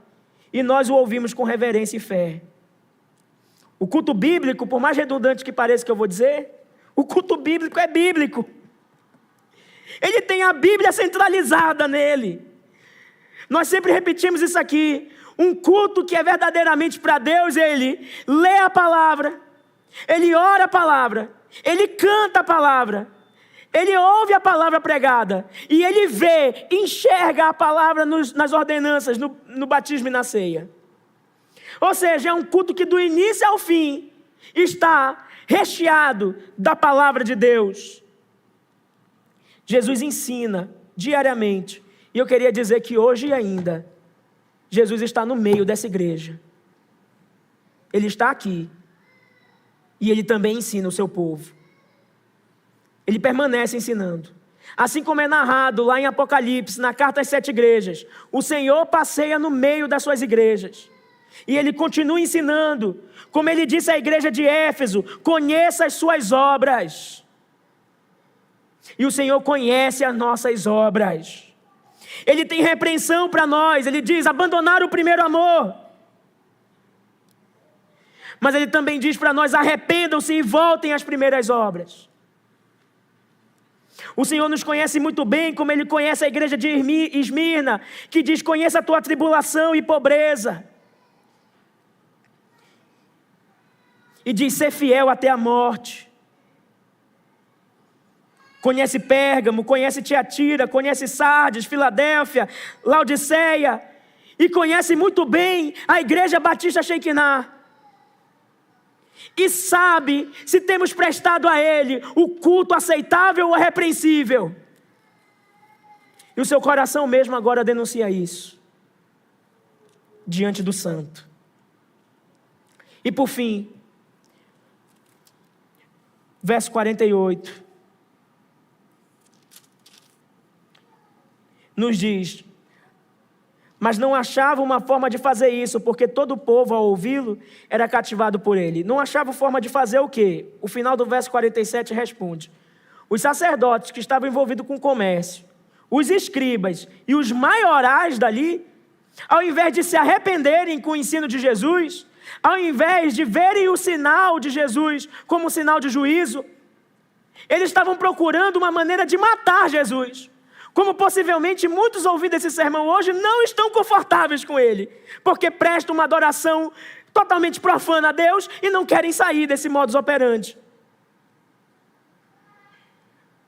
E nós o ouvimos com reverência e fé. O culto bíblico, por mais redundante que pareça que eu vou dizer, o culto bíblico é bíblico. Ele tem a Bíblia centralizada nele. Nós sempre repetimos isso aqui. Um culto que é verdadeiramente para Deus, ele lê a palavra, ele ora a palavra, ele canta a palavra, ele ouve a palavra pregada, e ele vê, enxerga a palavra nas ordenanças, no batismo e na ceia. Ou seja, é um culto que do início ao fim está recheado da palavra de Deus. Jesus ensina diariamente, e eu queria dizer que hoje ainda, Jesus está no meio dessa igreja. Ele está aqui, e Ele também ensina o seu povo. Ele permanece ensinando. Assim como é narrado lá em Apocalipse, na carta às 7 igrejas, o Senhor passeia no meio das suas igrejas. E Ele continua ensinando, como Ele disse à igreja de Éfeso: conheça as suas obras. E o Senhor conhece as nossas obras. Ele tem repreensão para nós, Ele diz: abandonar o primeiro amor. Mas Ele também diz para nós: arrependam-se e voltem às primeiras obras. O Senhor nos conhece muito bem, como Ele conhece a igreja de Esmirna, que diz: conheça a tua tribulação e pobreza. E diz: ser fiel até a morte. Conhece Pérgamo, conhece Tiatira, conhece Sardes, Filadélfia, Laodiceia, e conhece muito bem a igreja Batista Shekinah. E sabe se temos prestado a Ele o culto aceitável ou repreensível. E o seu coração mesmo agora denuncia isso, diante do santo. E por fim, verso 48. Nos diz: mas não achava uma forma de fazer isso, porque todo o povo, ao ouvi-lo, era cativado por ele. Não achava forma de fazer o quê? O final do verso 47 responde: os sacerdotes que estavam envolvidos com o comércio, os escribas e os maiorais dali, ao invés de se arrependerem com o ensino de Jesus, ao invés de verem o sinal de Jesus como um sinal de juízo, eles estavam procurando uma maneira de matar Jesus. Como possivelmente muitos ouvindo esse sermão hoje não estão confortáveis com ele, porque prestam uma adoração totalmente profana a Deus e não querem sair desse modus operandi.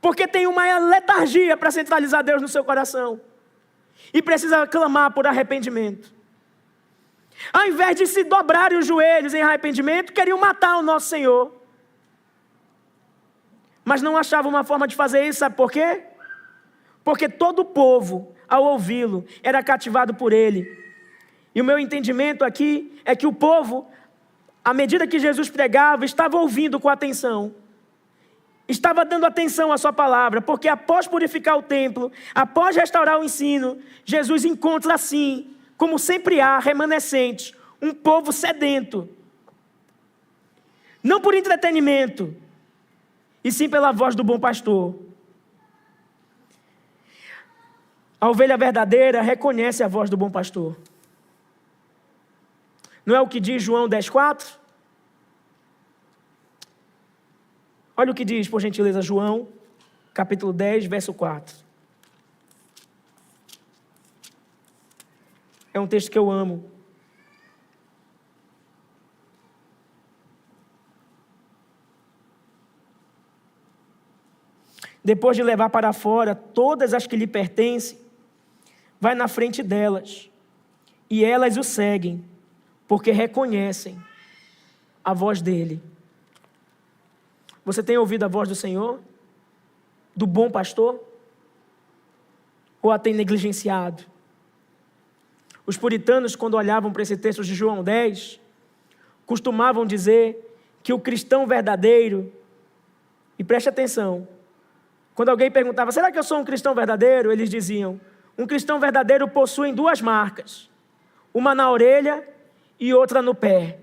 Porque tem uma letargia para centralizar Deus no seu coração e precisa clamar por arrependimento. Ao invés de se dobrarem os joelhos em arrependimento, queriam matar o nosso Senhor. Mas não achavam uma forma de fazer isso, sabe por quê? Porque todo o povo, ao ouvi-lo, era cativado por ele. E o meu entendimento aqui é que o povo, à medida que Jesus pregava, estava ouvindo com atenção. Estava dando atenção à sua palavra, porque após purificar o templo, após restaurar o ensino, Jesus encontra assim, como sempre há, remanescentes, um povo sedento. Não por entretenimento, e sim pela voz do bom pastor. A ovelha verdadeira reconhece a voz do bom pastor. Não é o que diz João 10,4? Olha o que diz, por gentileza, João, capítulo 10, verso 4. É um texto que eu amo. Depois de levar para fora todas as que lhe pertencem, vai na frente delas, e elas o seguem, porque reconhecem a voz dele. Você tem ouvido a voz do Senhor? Do bom pastor? Ou a tem negligenciado? Os puritanos, quando olhavam para esse texto de João 10, costumavam dizer que o cristão verdadeiro, e preste atenção, quando alguém perguntava: será que eu sou um cristão verdadeiro? Eles diziam: um cristão verdadeiro possui duas marcas, uma na orelha e outra no pé,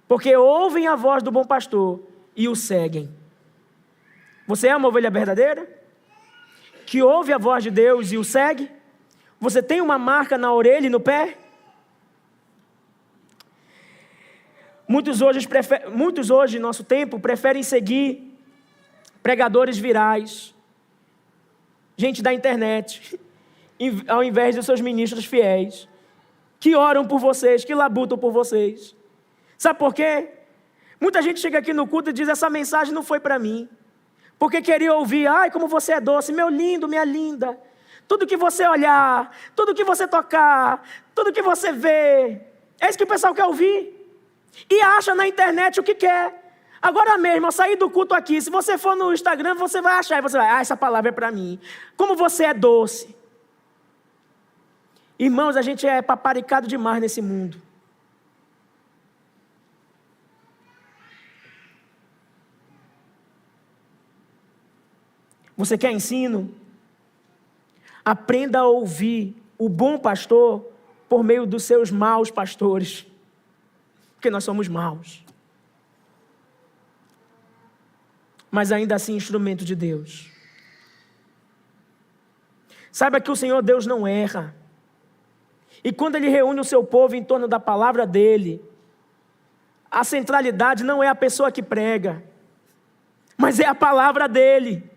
porque ouvem a voz do bom pastor e o seguem. Você é uma ovelha verdadeira? que ouve a voz de Deus e o segue? Você tem uma marca na orelha e no pé? Muitos hoje, em nosso tempo, preferem seguir pregadores virais, gente da internet, ao invés dos seus ministros fiéis, que oram por vocês, que labutam por vocês. Sabe por quê? Muita gente chega aqui no culto e diz: essa mensagem não foi para mim, porque queria ouvir: ai, como você é doce, meu lindo, minha linda. Tudo que você olhar, tudo que você tocar, tudo que você vê, é isso que o pessoal quer ouvir. E acha na internet o que quer. Agora mesmo, ao sair do culto aqui, se você for no Instagram, você vai achar, e você vai: essa palavra é para mim. Como você é doce. Irmãos, a gente é paparicado demais nesse mundo. Você quer ensino? Aprenda a ouvir o bom pastor por meio dos seus maus pastores. Porque nós somos maus. Mas ainda assim instrumento de Deus. Saiba que o Senhor Deus não erra. E quando Ele reúne o seu povo em torno da palavra dEle, a centralidade não é a pessoa que prega, mas é a palavra dEle.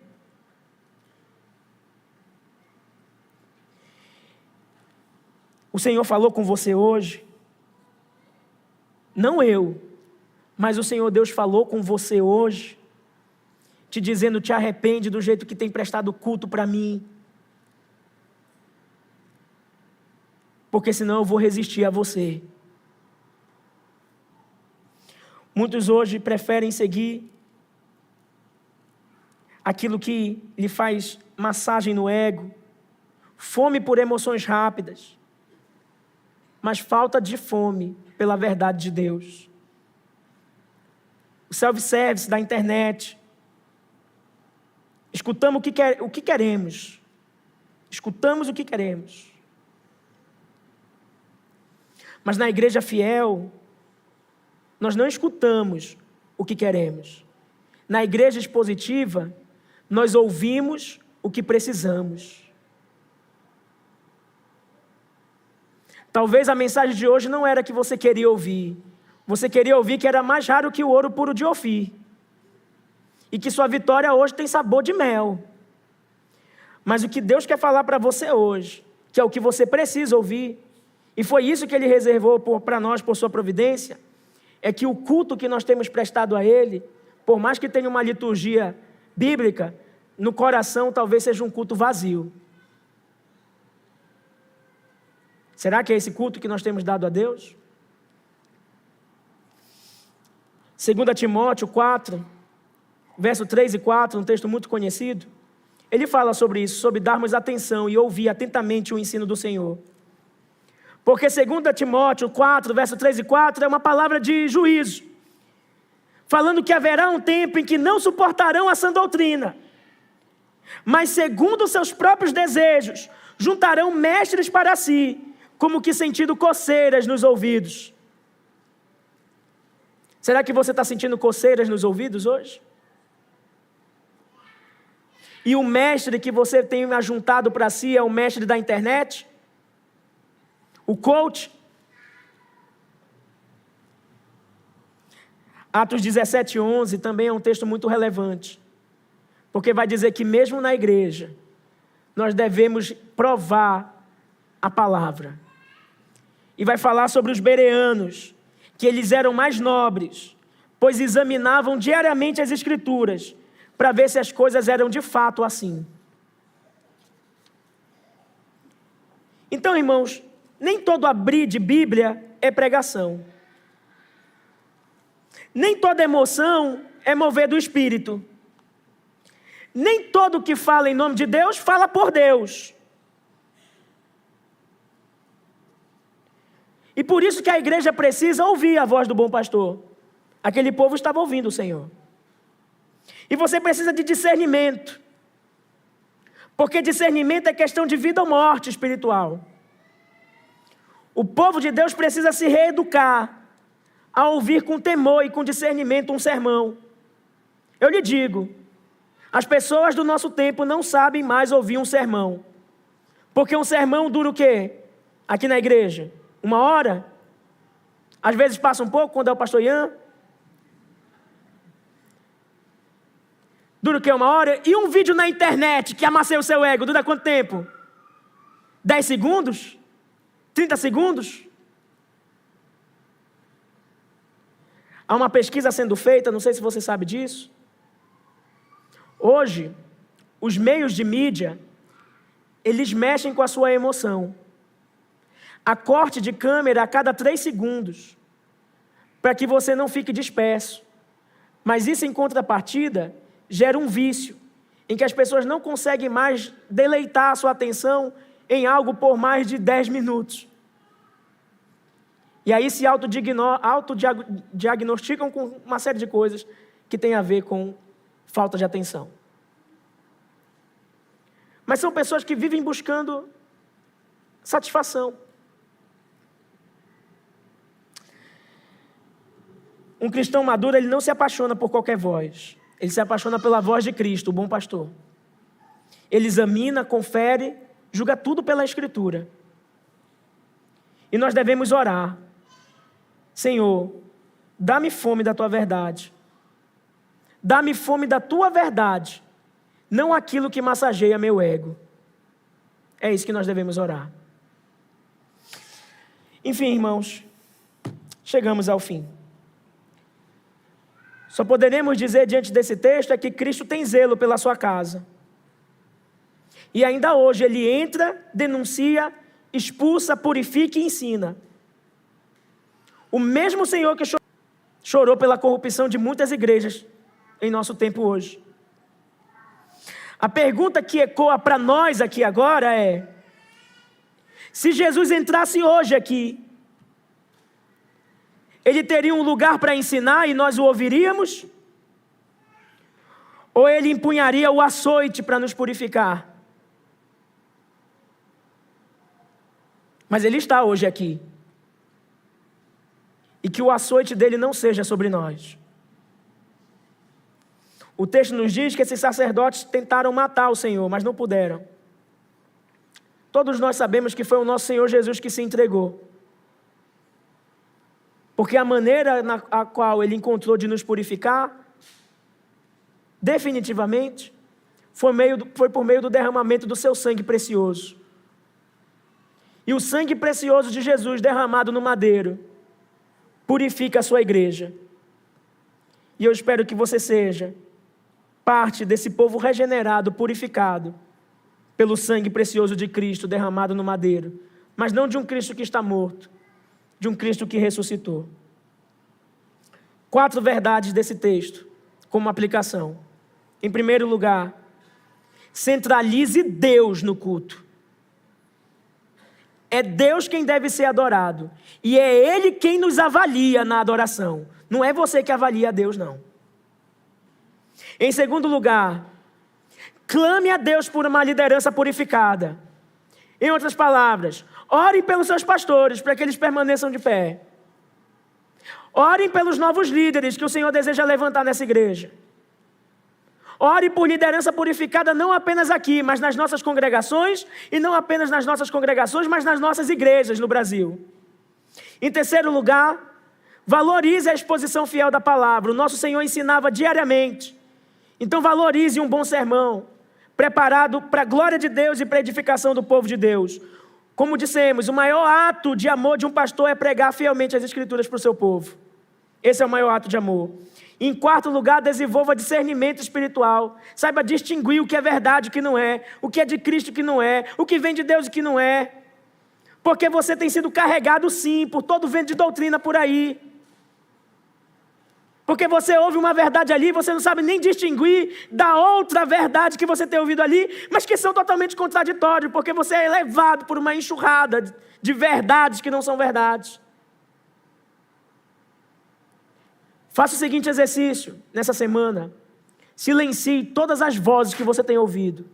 O Senhor falou com você hoje? Não eu, mas o Senhor Deus falou com você hoje, te dizendo: te arrepende do jeito que tem prestado culto para mim, porque senão eu vou resistir a você. Muitos hoje preferem seguir aquilo que lhe faz massagem no ego, fome por emoções rápidas, mas falta de fome pela verdade de Deus. O self-service da internet. Escutamos o que queremos. Escutamos o que queremos. Mas na igreja fiel, nós não escutamos o que queremos. Na igreja expositiva, nós ouvimos o que precisamos. Talvez a mensagem de hoje não era que você queria ouvir. Você queria ouvir que era mais raro que o ouro puro de Ofir. E que sua vitória hoje tem sabor de mel. Mas o que Deus quer falar para você hoje, que é o que você precisa ouvir, e foi isso que Ele reservou para nós por sua providência, é que o culto que nós temos prestado a Ele, por mais que tenha uma liturgia bíblica, no coração talvez seja um culto vazio. Será que é esse culto que nós temos dado a Deus? 2 Timóteo 4, verso 3 e 4, um texto muito conhecido, ele fala sobre isso, sobre darmos atenção e ouvir atentamente o ensino do Senhor. Porque 2 Timóteo 4, verso 3 e 4, é uma palavra de juízo, falando que haverá um tempo em que não suportarão a sã doutrina, mas segundo seus próprios desejos, juntarão mestres para si, como que sentindo coceiras nos ouvidos. Será que você está sentindo coceiras nos ouvidos hoje? E o mestre que você tem ajuntado para si é o mestre da internet? O coach? Atos 17:11 também é um texto muito relevante, porque vai dizer que mesmo na igreja, nós devemos provar a palavra. E vai falar sobre os bereanos, que eles eram mais nobres, pois examinavam diariamente as Escrituras, para ver se as coisas eram de fato assim. Então, irmãos, nem todo abrir de Bíblia é pregação. Nem toda emoção é mover do Espírito. Nem todo que fala em nome de Deus, fala por Deus. E por isso que a igreja precisa ouvir a voz do bom pastor. Aquele povo estava ouvindo o Senhor. E você precisa de discernimento. Porque discernimento é questão de vida ou morte espiritual. O povo de Deus precisa se reeducar a ouvir com temor e com discernimento um sermão. Eu lhe digo, As pessoas do nosso tempo não sabem mais ouvir um sermão. Porque um sermão dura o quê? Aqui na igreja? 1 hora? Às vezes passa um pouco, quando é o pastor Ian. Dura o quê? 1 hora? E um vídeo na internet que amacia o seu ego, dura quanto tempo? 10 segundos? 30 segundos? Há uma pesquisa sendo feita, não sei se você sabe disso. Hoje, os meios de mídia, eles mexem com a sua emoção. Há corte de câmera a cada 3 segundos, para que você não fique disperso. Mas isso, em contrapartida, gera um vício, em que as pessoas não conseguem mais deleitar a sua atenção em algo por mais de 10 minutos. E aí se autodiagnosticam com uma série de coisas que tem a ver com falta de atenção. Mas são pessoas que vivem buscando satisfação. Um cristão maduro, ele não se apaixona por qualquer voz. Ele se apaixona pela voz de Cristo, o bom pastor. Ele examina, confere, julga tudo pela Escritura. E nós devemos orar. Senhor, dá-me fome da Tua verdade. Dá-me fome da Tua verdade, não aquilo que massageia meu ego. É isso que nós devemos orar. Enfim, irmãos, chegamos ao fim. Só poderemos dizer diante desse texto é que Cristo tem zelo pela sua casa. E ainda hoje Ele entra, denuncia, expulsa, purifica e ensina. O mesmo Senhor que chorou pela corrupção de muitas igrejas em nosso tempo hoje. A pergunta que ecoa para nós aqui agora é: se Jesus entrasse hoje aqui, Ele teria um lugar para ensinar e nós o ouviríamos? Ou Ele empunharia o açoite para nos purificar? Mas Ele está hoje aqui. E que o açoite dele não seja sobre nós. O texto nos diz que esses sacerdotes tentaram matar o Senhor, mas não puderam. Todos nós sabemos que foi o nosso Senhor Jesus que se entregou. Porque a maneira a qual Ele encontrou de nos purificar, definitivamente, foi por meio do derramamento do seu sangue precioso. E o sangue precioso de Jesus derramado no madeiro purifica a sua igreja. E eu espero que você seja parte desse povo regenerado, purificado, pelo sangue precioso de Cristo derramado no madeiro. Mas não de um Cristo que está morto, de um Cristo que ressuscitou. 4 verdades desse texto, como aplicação. Em primeiro lugar, centralize Deus no culto. É Deus quem deve ser adorado. E é Ele quem nos avalia na adoração. Não é você que avalia a Deus, não. Em segundo lugar, clame a Deus por uma liderança purificada. Em outras palavras, ore pelos seus pastores para que eles permaneçam de pé. Orem pelos novos líderes que o Senhor deseja levantar nessa igreja. Ore por liderança purificada não apenas aqui, mas nas nossas congregações, e não apenas nas nossas congregações, mas nas nossas igrejas no Brasil. Em terceiro lugar, valorize a exposição fiel da palavra. O nosso Senhor ensinava diariamente. Então valorize um bom sermão, preparado para a glória de Deus e para a edificação do povo de Deus. Como dissemos, o maior ato de amor de um pastor é pregar fielmente as Escrituras para o seu povo. Esse é o maior ato de amor. Em quarto lugar, desenvolva discernimento espiritual. Saiba distinguir o que é verdade e o que não é, o que é de Cristo e o que não é, o que vem de Deus e o que não é. Porque você tem sido carregado sim por todo vento de doutrina por aí. Porque você ouve uma verdade ali, você não sabe nem distinguir da outra verdade que você tem ouvido ali, mas que são totalmente contraditórios, porque você é levado por uma enxurrada de verdades que não são verdades. Faça o seguinte exercício nessa semana. Silencie todas as vozes que você tem ouvido.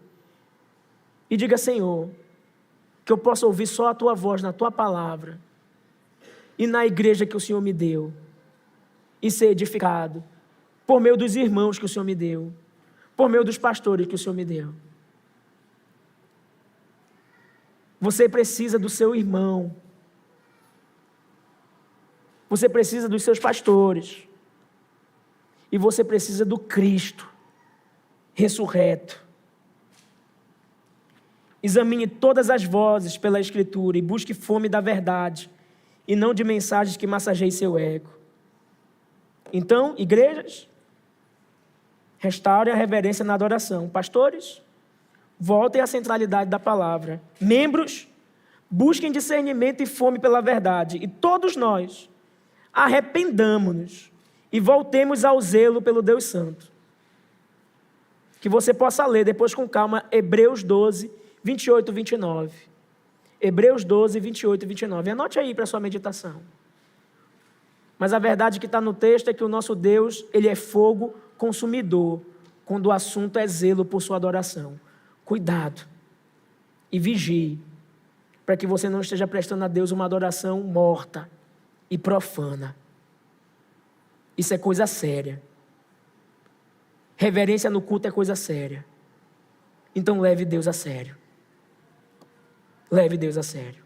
E diga: Senhor, que eu possa ouvir só a Tua voz na Tua palavra. E na igreja que o Senhor me deu. E ser edificado por meio dos irmãos que o Senhor me deu. por meio dos pastores que o Senhor me deu. Você precisa do seu irmão. Você precisa dos seus pastores. E você precisa do Cristo ressurreto. Examine todas as vozes pela Escritura e busque fome da verdade, e não de mensagens que massageiem seu ego. Então, igrejas, restaurem a reverência na adoração. Pastores, voltem à centralidade da palavra. Membros, busquem discernimento e fome pela verdade. E todos nós, arrependamo-nos e voltemos ao zelo pelo Deus Santo. Que você possa ler depois com calma Hebreus 12, 28 e 29. Hebreus 12, 28 e 29. Anote aí para a sua meditação. Mas a verdade que está no texto é que o nosso Deus, Ele é fogo consumidor, quando o assunto é zelo por sua adoração. Cuidado e vigie, para que você não esteja prestando a Deus uma adoração morta e profana. Isso é coisa séria. Reverência no culto é coisa séria. Então leve Deus a sério. Leve Deus a sério.